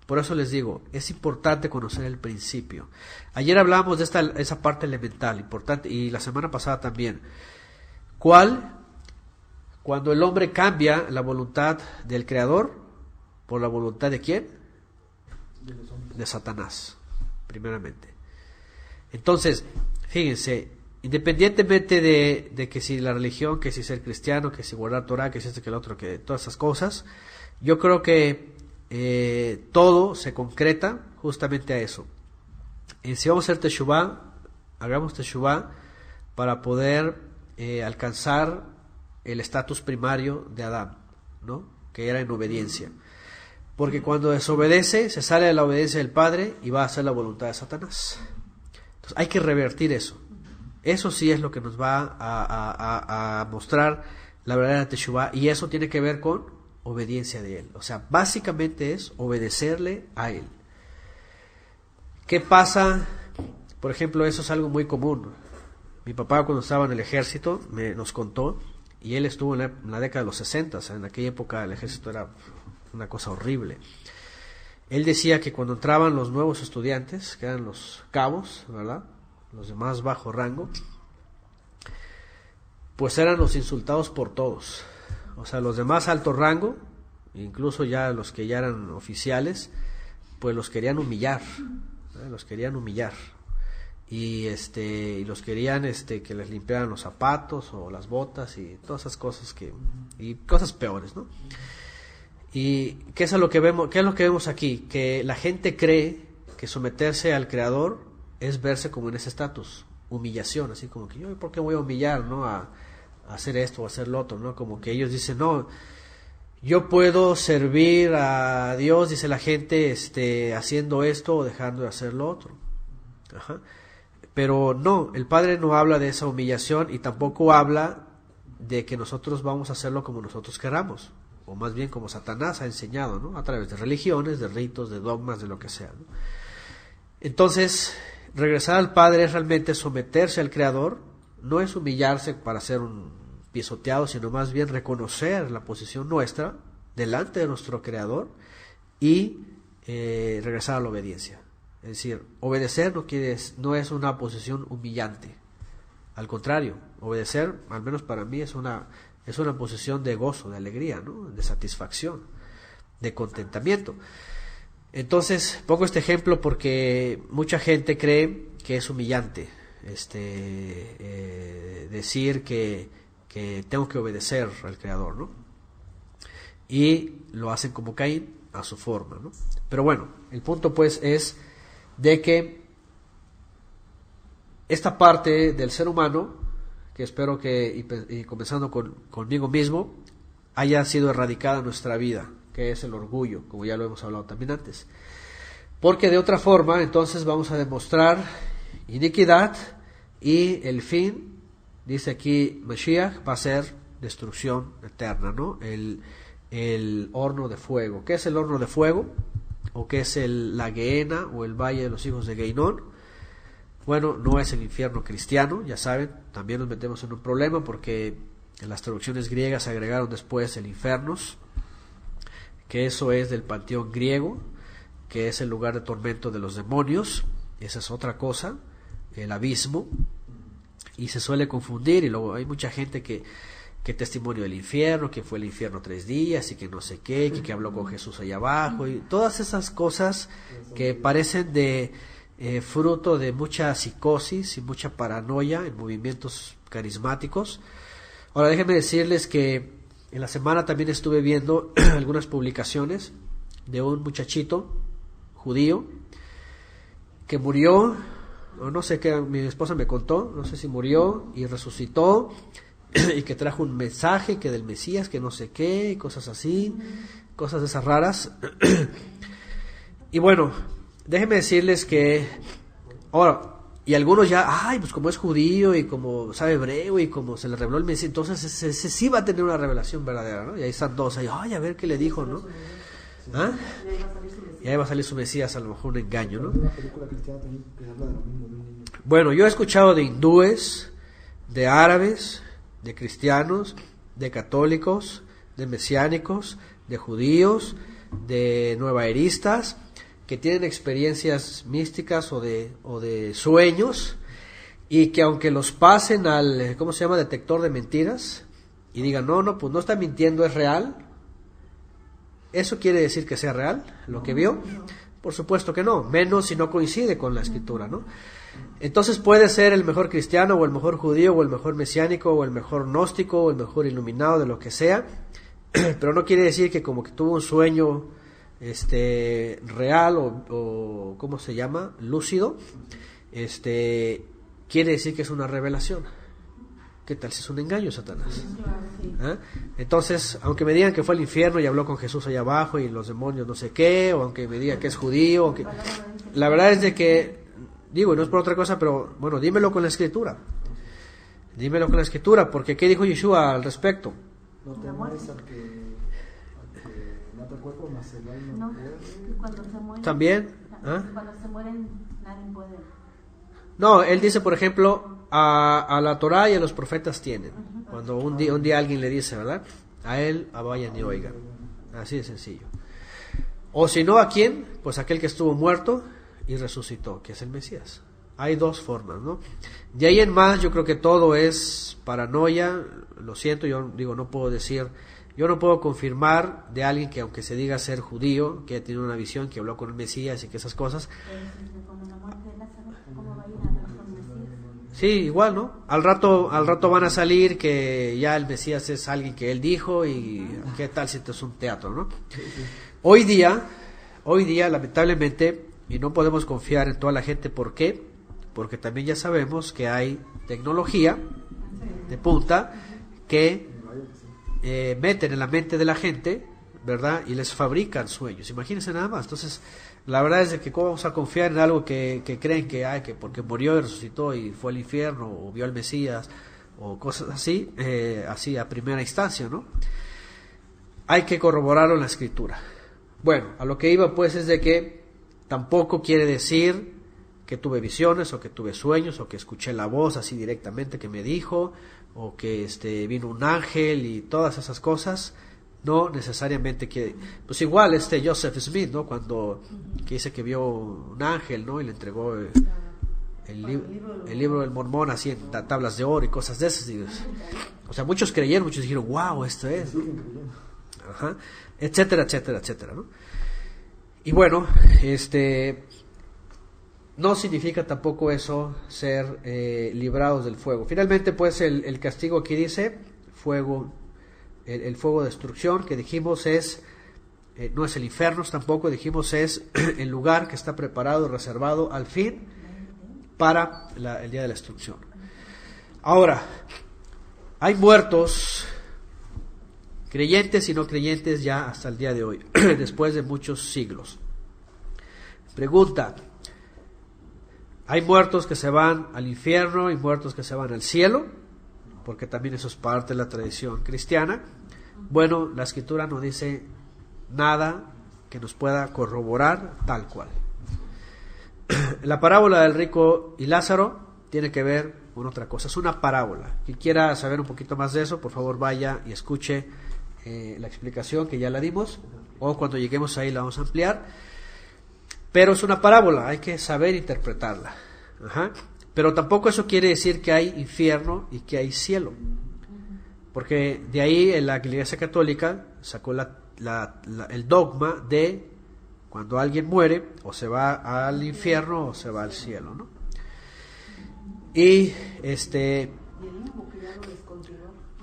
Por eso les digo, es importante conocer el principio. Ayer hablamos de esa parte elemental, importante, y la semana pasada también. ¿Cuál? Cuando el hombre cambia la voluntad del Creador por la voluntad de ¿quién? De Satanás, primeramente. Entonces, fíjense, independientemente de que si la religión, que si ser cristiano, que si guardar Torah, que si esto, que el otro, que todas esas cosas, yo creo que todo se concreta justamente a eso. Si vamos a hacer teshuvá, hagamos teshuvá para poder alcanzar el estatus primario de Adán, ¿no? Que era en obediencia. Porque cuando desobedece, se sale de la obediencia del Padre y va a hacer la voluntad de Satanás. Entonces hay que revertir eso. Eso sí es lo que nos va a mostrar la verdadera teshuvá, y eso tiene que ver con obediencia de Él. O sea, básicamente es obedecerle a Él. ¿Qué pasa? Por ejemplo, eso es algo muy común. Mi papá, cuando estaba en el ejército, nos contó, y él estuvo en la década de los 60, o sea, en aquella época el ejército era una cosa horrible. Él decía que cuando entraban los nuevos estudiantes, que eran los cabos, ¿verdad?, los de más bajo rango, pues eran los insultados por todos. O sea, los de más alto rango, incluso ya los que ya eran oficiales, pues los querían humillar, ¿eh? Los querían humillar. Y los querían que les limpiaran los zapatos o las botas y todas esas cosas y cosas peores, ¿no? Y ¿qué es lo que vemos aquí? Que la gente cree que someterse al Creador es verse como en ese estatus, humillación, así como que yo, ¿por qué voy a humillar, no, a hacer esto o hacer lo otro, no? Como que ellos dicen, no, yo puedo servir a Dios, dice la gente, haciendo esto o dejando de hacer lo otro. Ajá. Pero no, el Padre no habla de esa humillación y tampoco habla de que nosotros vamos a hacerlo como nosotros queramos, o más bien como Satanás ha enseñado, ¿no? A través de religiones, de ritos, de dogmas, de lo que sea, ¿no? Entonces, regresar al Padre es realmente someterse al Creador, no es humillarse para ser un pisoteado, sino más bien reconocer la posición nuestra delante de nuestro Creador y regresar a la obediencia. Es decir, obedecer no es una posición humillante. Al contrario, obedecer, al menos para mí, es una posición de gozo, de alegría, ¿no? De satisfacción, de contentamiento. Entonces, pongo este ejemplo porque mucha gente cree que es humillante decir que tengo que obedecer al Creador, ¿no? Y lo hacen como Caín, a su forma, ¿no? Pero bueno, el punto pues es de que esta parte del ser humano, que espero que, y comenzando conmigo mismo, haya sido erradicada en nuestra vida, que es el orgullo, como ya lo hemos hablado también antes. Porque de otra forma, entonces vamos a demostrar iniquidad y el fin, dice aquí Mashiach, va a ser destrucción eterna, ¿no? El horno de fuego. ¿Qué es el horno de fuego? ¿O qué es la Gehenna o el valle de los hijos de Geinón? Bueno, no es el infierno cristiano, ya saben, también nos metemos en un problema porque en las traducciones griegas agregaron después el infernos, que eso es del panteón griego, que es el lugar de tormento de los demonios, esa es otra cosa, el abismo, y se suele confundir, y luego hay mucha gente que testimonio del infierno, que fue al infierno 3 días y que no sé qué, que habló con Jesús allá abajo, y todas esas cosas que parecen de fruto de mucha psicosis y mucha paranoia en movimientos carismáticos. Ahora déjenme decirles que en la semana también estuve viendo algunas publicaciones de un muchachito judío que murió, o no sé qué, mi esposa me contó, no sé si murió y resucitó, y que trajo un mensaje que del Mesías, que no sé qué, cosas así, cosas de esas raras. Y bueno, déjenme decirles que ahora, y algunos ya, pues como es judío y como sabe hebreo y como se le reveló el Mesías, entonces ese sí va a tener una revelación verdadera, ¿no? Y ahí están todos ahí, a ver qué le dijo, ¿no? ¿Ah? Y ahí va a salir su Mesías, a lo mejor un engaño, ¿no? Bueno, yo he escuchado de hindúes, de árabes, de cristianos, de católicos, de mesiánicos, de judíos, de nuevaeristas, que tienen experiencias místicas o de sueños, y que aunque los pasen al, ¿cómo se llama?, detector de mentiras, y digan, no, pues no está mintiendo, es real, ¿eso quiere decir que sea real lo que vio? Por supuesto que no, menos si no coincide con la escritura, ¿no? Entonces puede ser el mejor cristiano, o el mejor judío, o el mejor mesiánico, o el mejor gnóstico, o el mejor iluminado, de lo que sea, pero no quiere decir que como que tuvo un sueño real, o ¿cómo se llama?, lúcido, quiere decir que es una revelación. ¿Qué tal si es un engaño, Satanás? ¿Ah? Entonces, aunque me digan que fue al infierno y habló con Jesús allá abajo y los demonios no sé qué, o aunque me digan que es judío, aunque... la verdad es de que, digo, y no es por otra cosa, pero bueno, dímelo con la escritura. Dímelo con la escritura, porque ¿qué dijo Yeshua al respecto? No temáis al que mata el cuerpo, más el alma. No, cuando se mueren. También. ¿Ah? Cuando se mueren, nadie puede. No, él dice, por ejemplo, a la Torá y a los profetas tienen. Cuando un día alguien le dice, ¿verdad? A él, vayan y oigan. Así de sencillo. O si no, ¿a quién? Pues aquel que estuvo muerto y resucitó, que es el Mesías. Hay dos formas, ¿no? De ahí en más, yo creo que todo es paranoia. Lo siento, yo digo, no puedo decir, yo no puedo confirmar de alguien que, aunque se diga ser judío, que ha tenido una visión, que habló con el Mesías y que esas cosas. Sí, igual, ¿no? Al rato van a salir que ya el Mesías es alguien que él dijo, y qué tal si esto es un teatro, ¿no? Hoy día, lamentablemente, y no podemos confiar en toda la gente, ¿por qué? Porque también ya sabemos que hay tecnología de punta que meten en la mente de la gente, ¿verdad? Y les fabrican sueños. Imagínense nada más. Entonces, la verdad es de que cómo vamos a confiar en algo que creen que porque murió y resucitó y fue al infierno, o vio al Mesías, o cosas así, así a primera instancia, ¿no? Hay que corroborarlo en la escritura. Bueno, a lo que iba pues es de que tampoco quiere decir que tuve visiones, o que tuve sueños, o que escuché la voz así directamente que me dijo, o que vino un ángel y todas esas cosas. No necesariamente que, pues igual Joseph Smith, ¿no? Cuando que dice que vio un ángel, ¿no? Y le entregó el libro del Mormón así en tablas de oro y cosas de esas. O sea, muchos creyeron, muchos dijeron, wow, esto es, ¿no? Ajá, etcétera, etcétera, etcétera, ¿no? Y bueno, no significa tampoco eso ser librados del fuego. Finalmente, pues el castigo aquí dice fuego. El fuego de destrucción, que dijimos no es el infierno tampoco, dijimos es el lugar que está preparado, reservado al fin para el día de la destrucción. Ahora, hay muertos, creyentes y no creyentes, ya hasta el día de hoy, después de muchos siglos. Pregunta: ¿hay muertos que se van al infierno y muertos que se van al cielo? Porque también eso es parte de la tradición cristiana. Bueno, la escritura no dice nada que nos pueda corroborar tal cual. La parábola del rico y Lázaro tiene que ver con otra cosa, es una parábola. Quien quiera saber un poquito más de eso, por favor vaya y escuche la explicación que ya la dimos, o cuando lleguemos ahí la vamos a ampliar. Pero es una parábola, hay que saber interpretarla. Ajá. Pero tampoco eso quiere decir que hay infierno y que hay cielo. Porque de ahí en la Iglesia Católica sacó el dogma de cuando alguien muere, o se va al infierno o se va al cielo, ¿no? Y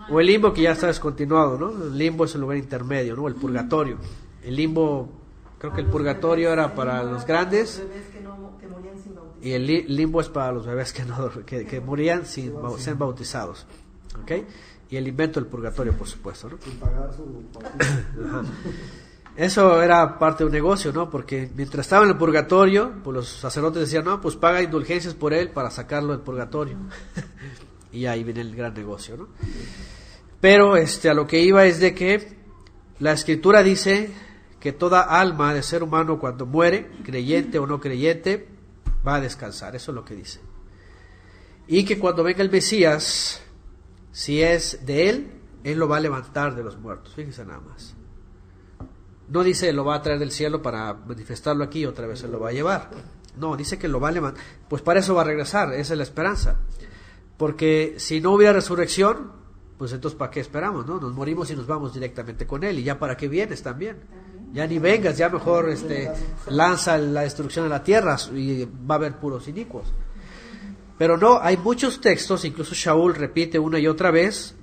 o el limbo que ya está descontinuado, ¿no? El limbo es el lugar intermedio, ¿no? El purgatorio. El limbo, creo que el purgatorio era para los grandes. Y el limbo es para los bebés que morían sin ser bautizados. ¿Ok? Y el invento del purgatorio, por supuesto, ¿no? Sin pagar su bautismo. Eso era parte de un negocio, ¿no? Porque mientras estaba en el purgatorio, pues los sacerdotes decían, no, pues paga indulgencias por él para sacarlo del purgatorio. Y ahí viene el gran negocio, ¿no? Pero a lo que iba es de que la Escritura dice que toda alma de ser humano cuando muere, creyente o no creyente, va a descansar. Eso es lo que dice. Y que cuando venga el Mesías, si es de él lo va a levantar de los muertos. Fíjense nada más. No dice lo va a traer del cielo para manifestarlo aquí y otra vez se lo va a llevar. No, dice que lo va a levantar. Pues para eso va a regresar, esa es la esperanza. Porque si no hubiera resurrección, pues entonces ¿para qué esperamos? ¿No? Nos morimos y nos vamos directamente con él. Y ya para qué vienes también. Ya ni vengas, ya mejor lanza la destrucción a la tierra y va a haber puros inicuos. Pero no, hay muchos textos, incluso Shaul repite una y otra vez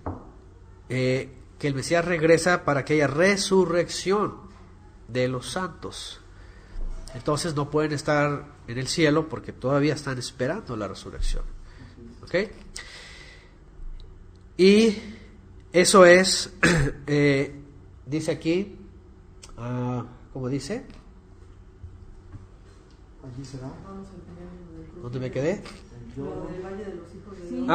que el Mesías regresa para que haya resurrección de los santos. Entonces no pueden estar en el cielo porque todavía están esperando la resurrección. ¿Ok? Y eso es, dice aquí, ¿cómo dice? Allí será. ¿Dónde me quedé? Sí,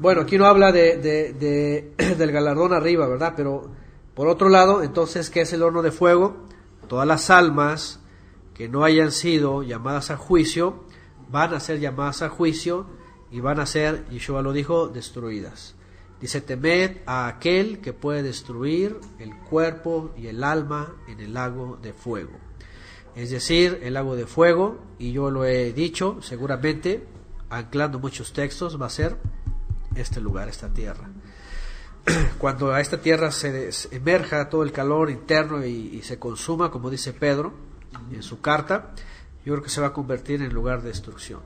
Bueno, aquí no habla del galardón arriba, ¿verdad? Pero por otro lado, entonces, ¿qué es el horno de fuego? Todas las almas que no hayan sido llamadas a juicio van a ser llamadas a juicio y van a ser, Yeshua lo dijo, destruidas. Dice, temed a aquel que puede destruir el cuerpo y el alma en el lago de fuego. Es decir, el lago de fuego, y yo lo he dicho, seguramente, anclando muchos textos, va a ser este lugar, esta tierra. Cuando a esta tierra se emerja todo el calor interno y se consuma, como dice Pedro en su carta, yo creo que se va a convertir en lugar de destrucción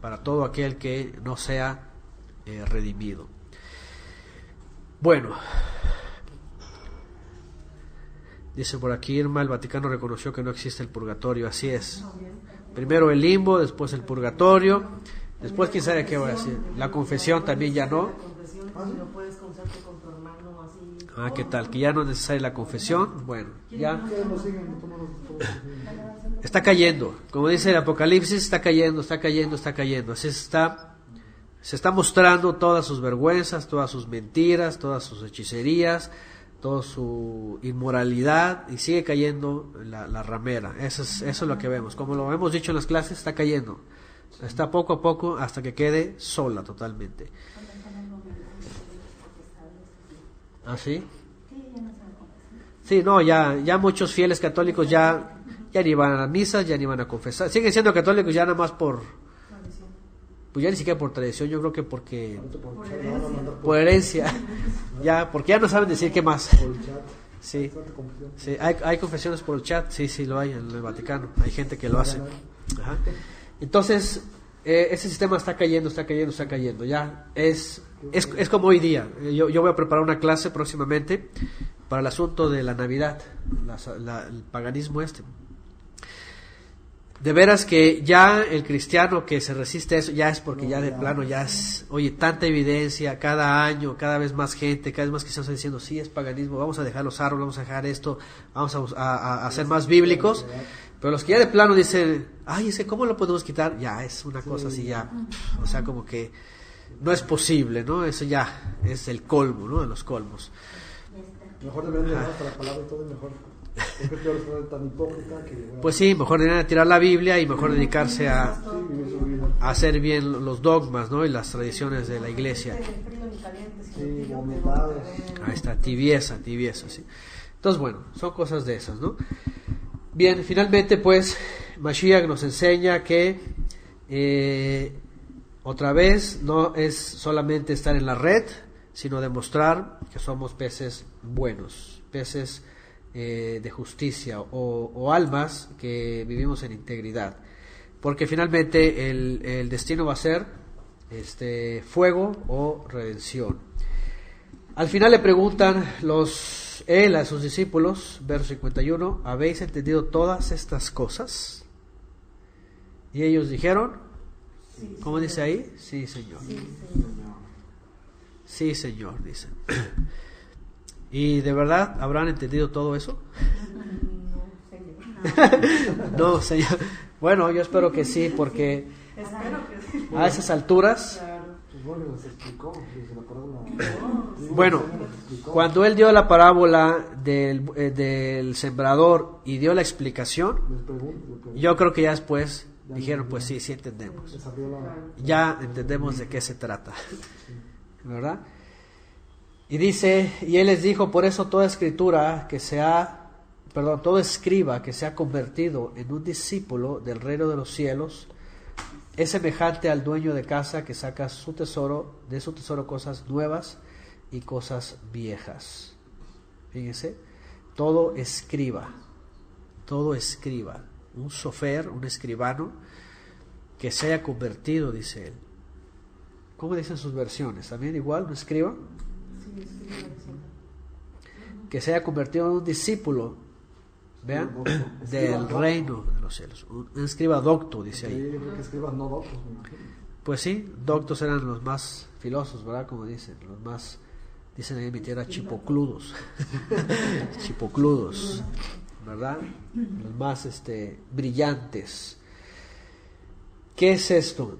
para todo aquel que no sea redimido. Bueno, dice por aquí Irma, el Vaticano reconoció que no existe el purgatorio. Así es. Primero el limbo, después el purgatorio, después quién sabe qué va a decir. La confesión también ya no. Ah, ¿qué tal? Que ya no es necesaria la confesión. Bueno, ya está cayendo. Como dice el Apocalipsis, está cayendo, está cayendo, está cayendo. Así se está mostrando todas sus vergüenzas, todas sus mentiras, todas sus hechicerías, toda su inmoralidad, y sigue cayendo la ramera. Eso es lo que vemos. Como lo hemos dicho en las clases, está cayendo. Está poco a poco hasta que quede sola totalmente. ¿Ah, sí? Sí, no, ya muchos fieles católicos ya ni van a la misa, ya ni van a confesar. Siguen siendo católicos ya nada más por... Pues ya ni siquiera por tradición, yo creo que porque... Por herencia. Ya, porque ya no saben decir qué más. Sí, sí, hay confesiones por el chat, sí, lo hay en el Vaticano. Hay gente que lo hace. Ajá. Entonces, ese sistema está cayendo. Ya es como hoy día. Yo voy a preparar una clase próximamente para el asunto de la Navidad, el paganismo De veras que ya el cristiano que se resiste a eso, ya es porque ya de plano, ya es, oye, tanta evidencia, cada año, cada vez más gente, cada vez más cristianos diciendo, sí, es paganismo, vamos a dejar los árboles, vamos a dejar esto, vamos a ser más bíblicos. Pero los que ya de plano dicen, ay, ¿cómo lo podemos quitar? Ya es una cosa así, ya, o sea, como que no es posible, ¿no? Eso ya es el colmo, ¿no? De los colmos. Mejor deberían dejar hasta la palabra y todo, mejor. Tan hipócrita que, bueno, pues sí, mejor deberían tirar la Biblia y mejor dedicarse a hacer bien los dogmas, ¿no? Y las tradiciones de la iglesia. Ahí está, tibieza, sí. Entonces, bueno, son cosas de esas, ¿no? Bien, finalmente pues Mashiach nos enseña que otra vez no es solamente estar en la red, sino demostrar que somos peces buenos, peces de justicia o almas que vivimos en integridad, porque finalmente el destino va a ser fuego o redención. Al final le preguntan él a sus discípulos, verso 51, ¿habéis entendido todas estas cosas? Y ellos dijeron, Sí, ¿cómo dice ahí? Sí, Señor. Sí, Señor. Sí, Señor, dicen. ¿Y de verdad habrán entendido todo eso? No, Señor. No, Señor. Bueno, yo espero que sí, porque Espero que sí. a esas alturas, Claro. Pues bueno, les explicó desde la parábola. bueno, cuando él dio la parábola del sembrador y dio la explicación, Les pregunto, yo creo que ya después dijeron, pues sí, sí entendemos. les abrió la... Ya entendemos de qué se trata, ¿verdad? Y dice, y él les dijo, por eso toda escritura todo escriba que se ha convertido en un discípulo del reino de los cielos, es semejante al dueño de casa que saca de su tesoro cosas nuevas y cosas viejas. Fíjense, todo escriba, un sofer, un escribano, que se haya convertido, dice él. ¿Cómo dicen sus versiones? ¿También igual, un escriba? Sí, sí, Que se haya convertido en un discípulo, vean, del reino de los cielos. Un escriba docto, dice ahí. Yo creo que escribas no doctos, me imagino. Pues sí, doctos eran los más filosos, ¿verdad? Como dicen, los más, dicen ahí en mi tierra, chipocludos. Chipocludos, ¿verdad? Los más brillantes. ¿Qué es esto?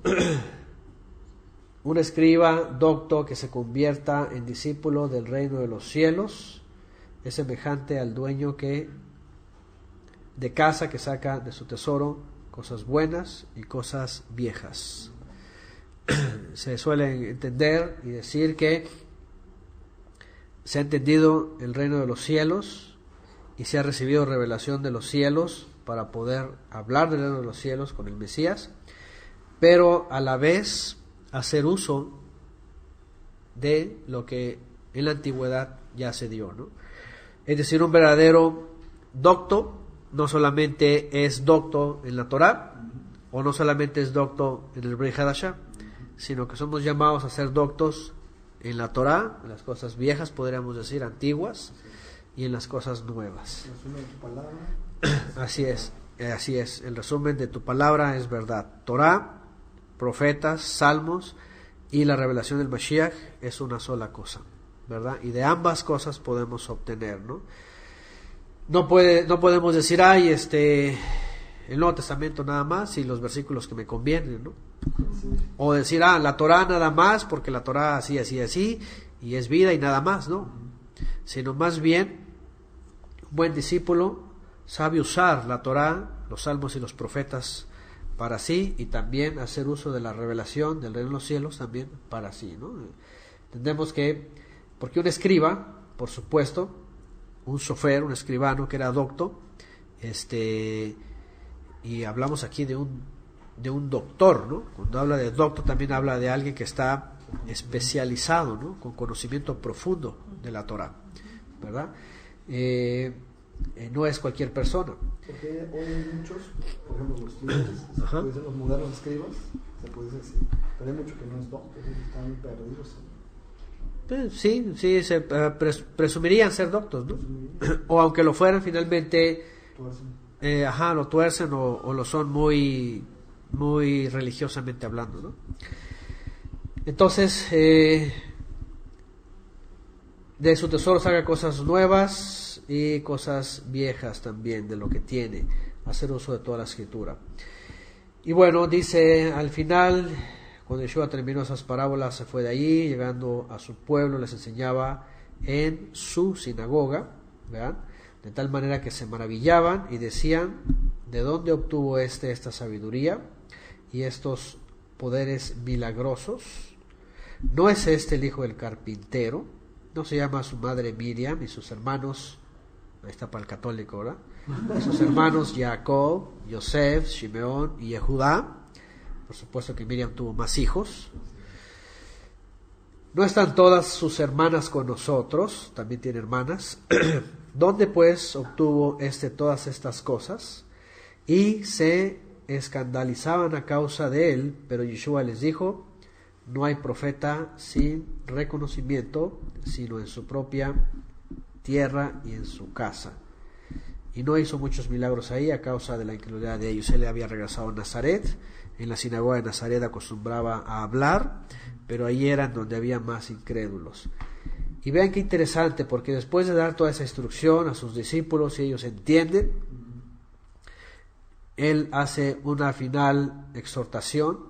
Un escriba docto que se convierta en discípulo del reino de los cielos es semejante al dueño de casa que saca de su tesoro cosas buenas y cosas viejas. Se suele entender y decir que se ha entendido el reino de los cielos y se ha recibido revelación de los cielos para poder hablar del reino de los cielos con el Mesías, pero a la vez hacer uso de lo que en la antigüedad ya se dio, ¿no? Es decir, un verdadero docto no solamente es docto en la Torá, o no solamente es docto en el Brit Hadashah, sino que somos llamados a ser doctos en la Torá, en las cosas viejas, podríamos decir, antiguas, y en las cosas nuevas. Resumen de tu palabra. Así es, el resumen de tu palabra es verdad. Torá, profetas, salmos y la revelación del Mashiach es una sola cosa, ¿verdad? Y de ambas cosas podemos obtener, ¿no? No podemos decir, el Nuevo Testamento nada más y los versículos que me convienen, ¿no? Sí. O decir, la Torá nada más, porque la Torá así, y es vida y nada más, ¿no? Sino más bien, un buen discípulo sabe usar la Torá, los salmos y los profetas para sí, y también hacer uso de la revelación del reino de los cielos también para sí, ¿no? Entendemos que, porque un escriba, por supuesto, un sofer, un escribano que era docto, y hablamos aquí de un doctor, ¿no? Cuando habla de doctor también habla de alguien que está especializado, ¿no? Con conocimiento profundo de la Torá, ¿verdad? No es cualquier persona. Porque hoy hay muchos, por ejemplo, los estudiantes, pueden ser los modernos escribas, se puede decir así, pero hay muchos que no es doctor, están perdidos. Sí, se presumirían ser doctos, ¿no? O aunque lo fueran, finalmente lo tuercen o lo son muy, muy religiosamente hablando, ¿no? Entonces, de su tesoro saca cosas nuevas y cosas viejas también de lo que tiene, hacer uso de toda la escritura. Y bueno, dice al final, cuando Yeshua terminó esas parábolas, se fue de allí, llegando a su pueblo, les enseñaba en su sinagoga, ¿verdad? De tal manera que se maravillaban y decían, ¿de dónde obtuvo esta sabiduría y estos poderes milagrosos? ¿No es este el hijo del carpintero? ¿No se llama su madre Miriam y sus hermanos? Ahí está para el católico, ¿verdad? sus hermanos Jacob, Yosef, Shimeón y Yehudá. Por supuesto que Miriam tuvo más hijos. No están todas sus hermanas con nosotros, también tiene hermanas. ¿Dónde pues obtuvo todas estas cosas? Y se escandalizaban a causa de él, pero Yeshua les dijo: no hay profeta sin reconocimiento, sino en su propia tierra y en su casa. Y no hizo muchos milagros ahí a causa de la incredulidad de ellos. Él había regresado a Nazaret. En la sinagoga de Nazaret acostumbraba a hablar, pero ahí eran donde había más incrédulos. Y vean qué interesante, porque después de dar toda esa instrucción a sus discípulos y ellos entienden, él hace una final exhortación.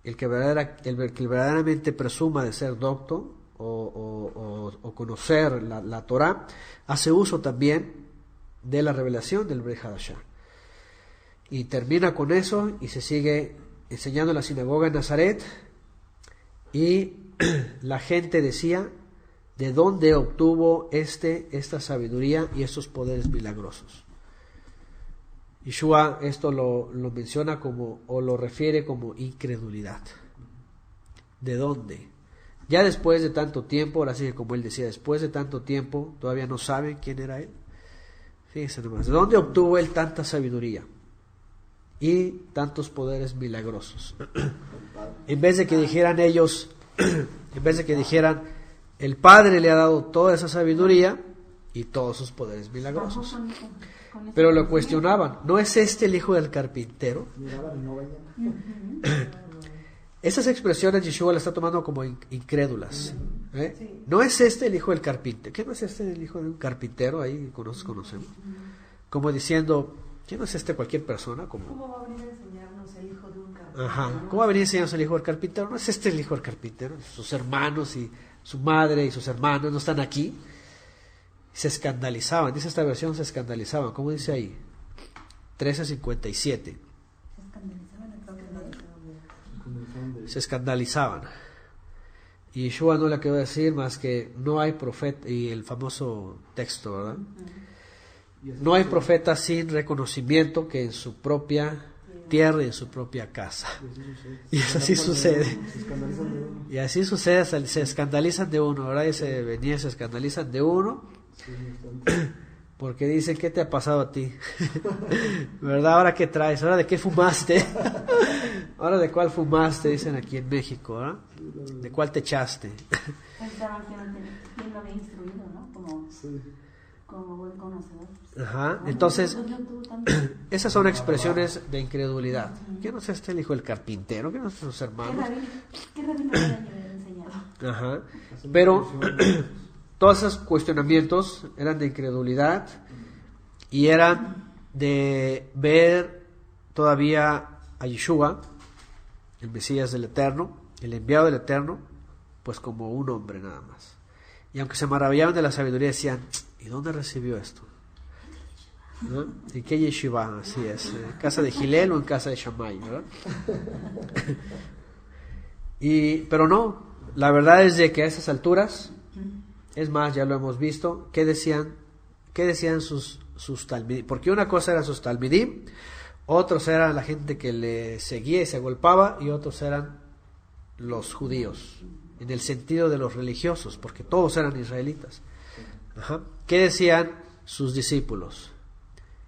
El que verdaderamente presuma de ser docto o conocer la Torah, hace uso también de la revelación del Brit Hadashah. Y termina con eso y se sigue enseñando en la sinagoga en Nazaret, y la gente decía: ¿de dónde obtuvo esta sabiduría y estos poderes milagrosos? Yeshua esto lo menciona como, o lo refiere como incredulidad. ¿De dónde? Ya después de tanto tiempo, ahora sí que como él decía, después de tanto tiempo, todavía no saben quién era él. Fíjense nomás, ¿de dónde obtuvo él tanta sabiduría y tantos poderes milagrosos? En vez de que dijeran ellos, en vez de que dijeran: el Padre le ha dado toda esa sabiduría y todos sus poderes milagrosos. Pero lo cuestionaban: ¿no es este el hijo del carpintero? Esas expresiones Yeshua las está tomando como incrédulas. ¿No es este el hijo del carpintero? ¿Qué no es este el hijo de un carpintero? Ahí conocemos. Como diciendo: ¿qué no es este cualquier persona? ¿Cómo va a venir a enseñarnos el hijo de un carpintero? Ajá. ¿Cómo va a venir a enseñarnos el hijo del carpintero? ¿No es este el hijo del carpintero? Sus hermanos y su madre y sus hermanos no están aquí. Se escandalizaban, dice esta versión, se escandalizaban. ¿Cómo dice ahí? 13:57. Se escandalizaban. Y Yeshua no le quedó decir más que: no hay profeta, y el famoso texto, ¿verdad? No hay profeta sin reconocimiento que en su propia tierra y en su propia casa. Y así sucede. Y así sucede, se escandalizan de uno, ¿verdad? Y se escandalizan de uno. Porque dicen: ¿qué te ha pasado a ti? ¿Verdad? ¿Ahora qué traes? ¿Ahora de qué fumaste? ¿Ahora de cuál fumaste? Dicen aquí en México, ¿verdad? ¿De cuál te echaste? Pensaban que lo había instruido, ¿no? Como buen conocedor. Ajá. Entonces, esas son expresiones de incredulidad. ¿Qué no es este el hijo del carpintero? ¿Qué no son sus hermanos? ¿Qué rabino le había enseñado? Ajá. Pero todos esos cuestionamientos eran de incredulidad y eran de ver todavía a Yeshua, el Mesías del Eterno, el enviado del Eterno, pues como un hombre nada más. Y aunque se maravillaban de la sabiduría, decían: ¿y dónde recibió esto? ¿No? ¿Y qué yeshiva? Así es, ¿en casa de Gilel o en casa de Shammai? ¿Verdad? Pero no, la verdad es de que a esas alturas, es más, ya lo hemos visto, ¿qué decían sus talmidim? Porque una cosa eran sus talmidim, otros eran la gente que le seguía y se agolpaba, y otros eran los judíos, en el sentido de los religiosos, porque todos eran israelitas. Ajá. ¿Qué decían sus discípulos?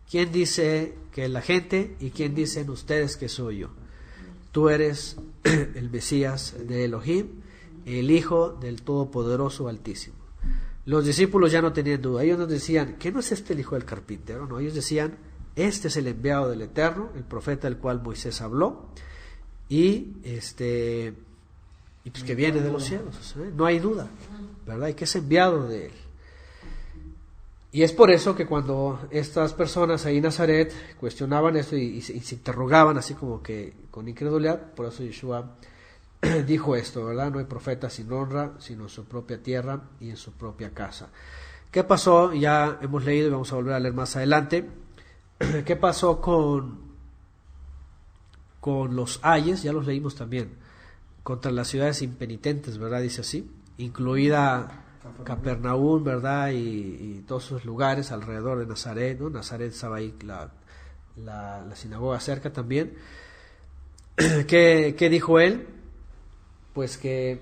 ¿Quién dice que la gente y quién dicen ustedes que soy yo? Tú eres el Mesías de Elohim, el Hijo del Todopoderoso Altísimo. Los discípulos ya no tenían duda. Ellos no decían: ¿qué no es este el hijo del carpintero? No, ellos decían: este es el enviado del Eterno, el profeta del cual Moisés habló, y pues que viene de los cielos. No hay duda, ¿verdad? Y que es enviado de él. Y es por eso que cuando estas personas ahí en Nazaret cuestionaban esto y se interrogaban así como que con incredulidad, por eso Yeshua dijo esto, ¿verdad? No hay profeta sin honra, sino en su propia tierra y en su propia casa. ¿Qué pasó? Ya hemos leído y vamos a volver a leer más adelante. ¿Qué pasó con los ayes? Ya los leímos también. Contra las ciudades impenitentes, ¿verdad? Dice así, incluida Capernaum, ¿verdad? Y todos sus lugares alrededor de Nazaret, ¿no? Nazaret estaba ahí la sinagoga cerca también. ¿Qué dijo él? Pues que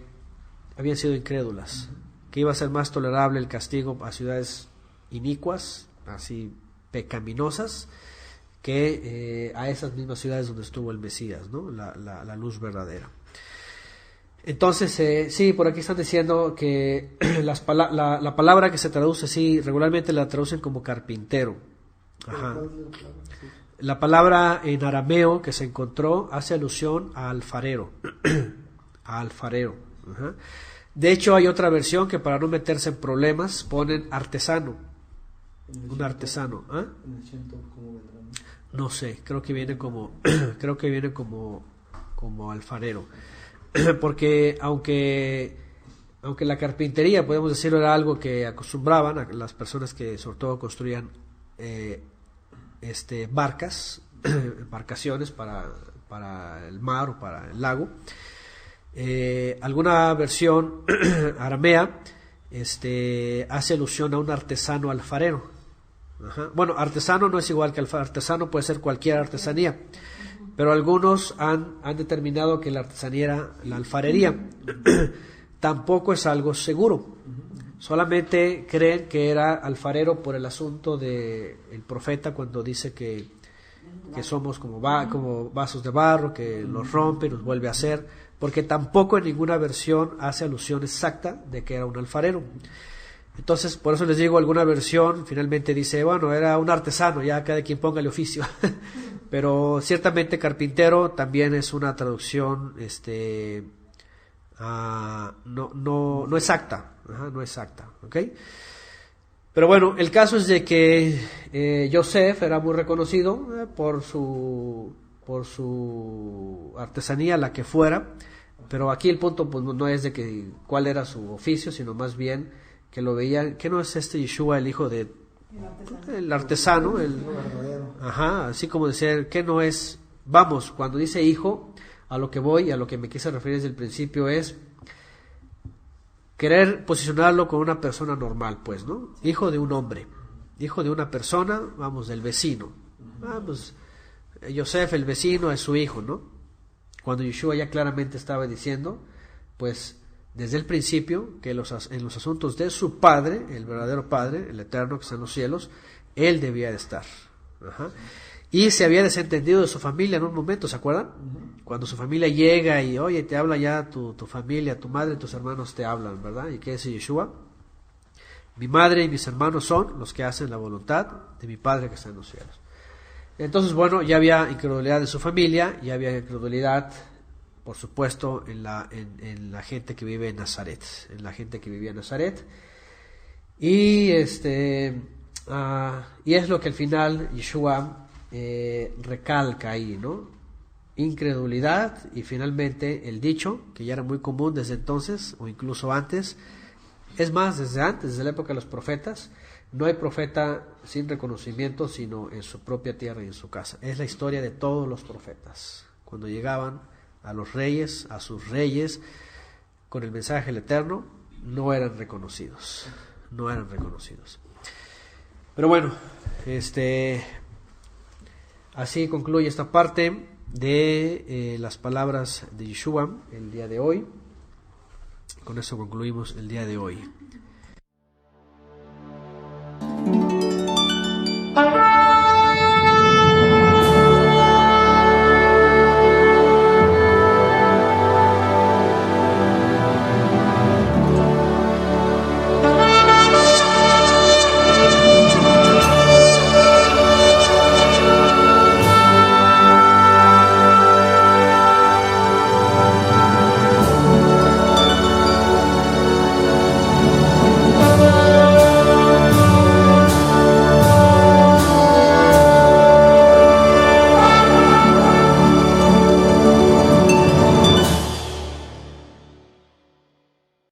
habían sido incrédulas, que iba a ser más tolerable el castigo a ciudades inicuas, así pecaminosas, que a esas mismas ciudades donde estuvo el Mesías, ¿no? La luz verdadera. Entonces, sí, por aquí están diciendo que la palabra que se traduce, sí, regularmente la traducen como carpintero. Ajá. La palabra en arameo que se encontró hace alusión a alfarero. A alfarero. Ajá. De hecho, hay otra versión que para no meterse en problemas ponen artesano. Un artesano. ¿Ah? No sé, creo que viene como alfarero. Porque aunque la carpintería, podemos decirlo, era algo que acostumbraban a las personas que sobre todo construían embarcaciones para el mar o para el lago, alguna versión aramea hace alusión a un artesano alfarero. Ajá. Bueno, artesano no es igual que artesano, puede ser cualquier artesanía, pero algunos han determinado que la artesanía era la alfarería. Tampoco es algo seguro, solamente creen que era alfarero por el asunto de el profeta cuando dice que somos como vasos de barro, que los rompe y los vuelve a hacer, porque tampoco en ninguna versión hace alusión exacta de que era un alfarero. Entonces, por eso les digo, alguna versión finalmente dice, bueno, era un artesano, ya cada quien ponga el oficio. Pero ciertamente carpintero también es una traducción no exacta. Ajá, no exacta, ¿ok? Pero bueno, el caso es de que Joseph era muy reconocido por su artesanía, la que fuera, pero aquí el punto pues no es de que cuál era su oficio, sino más bien que lo veían, que no es Yeshua el hijo de el artesano, ajá, así como decir que no es, vamos, cuando dice hijo, a lo que me quise referir desde el principio es querer posicionarlo con una persona normal, pues, ¿no? Hijo de un hombre, hijo de una persona, vamos, del vecino. Vamos, Yosef, el vecino, es su hijo, ¿no? Cuando Yeshua ya claramente estaba diciendo, pues, desde el principio, que en los asuntos de su Padre, el verdadero Padre, el Eterno que está en los cielos, Él debía de estar. Ajá. Y se había desentendido de su familia en un momento, ¿se acuerdan? Cuando su familia llega y, oye, te habla ya tu familia, tu madre, tus hermanos te hablan, ¿verdad? ¿Y qué dice Yeshua? Mi madre y mis hermanos son los que hacen la voluntad de mi Padre que está en los cielos. Entonces, bueno, ya había incredulidad de su familia, ya había incredulidad, por supuesto, en la gente que vive en Nazaret, en la gente que vivía en Nazaret. Y y es lo que al final Yeshua recalca ahí, ¿no? Incredulidad y finalmente el dicho, que ya era muy común desde entonces, o incluso antes, es más, desde antes, desde la época de los profetas, no hay profeta sin reconocimiento, sino en su propia tierra y en su casa. Es la historia de todos los profetas. Cuando llegaban a los reyes, a sus reyes, con el mensaje del Eterno, no eran reconocidos. Pero bueno, así concluye esta parte de las palabras de Yeshua el día de hoy. Con eso concluimos el día de hoy.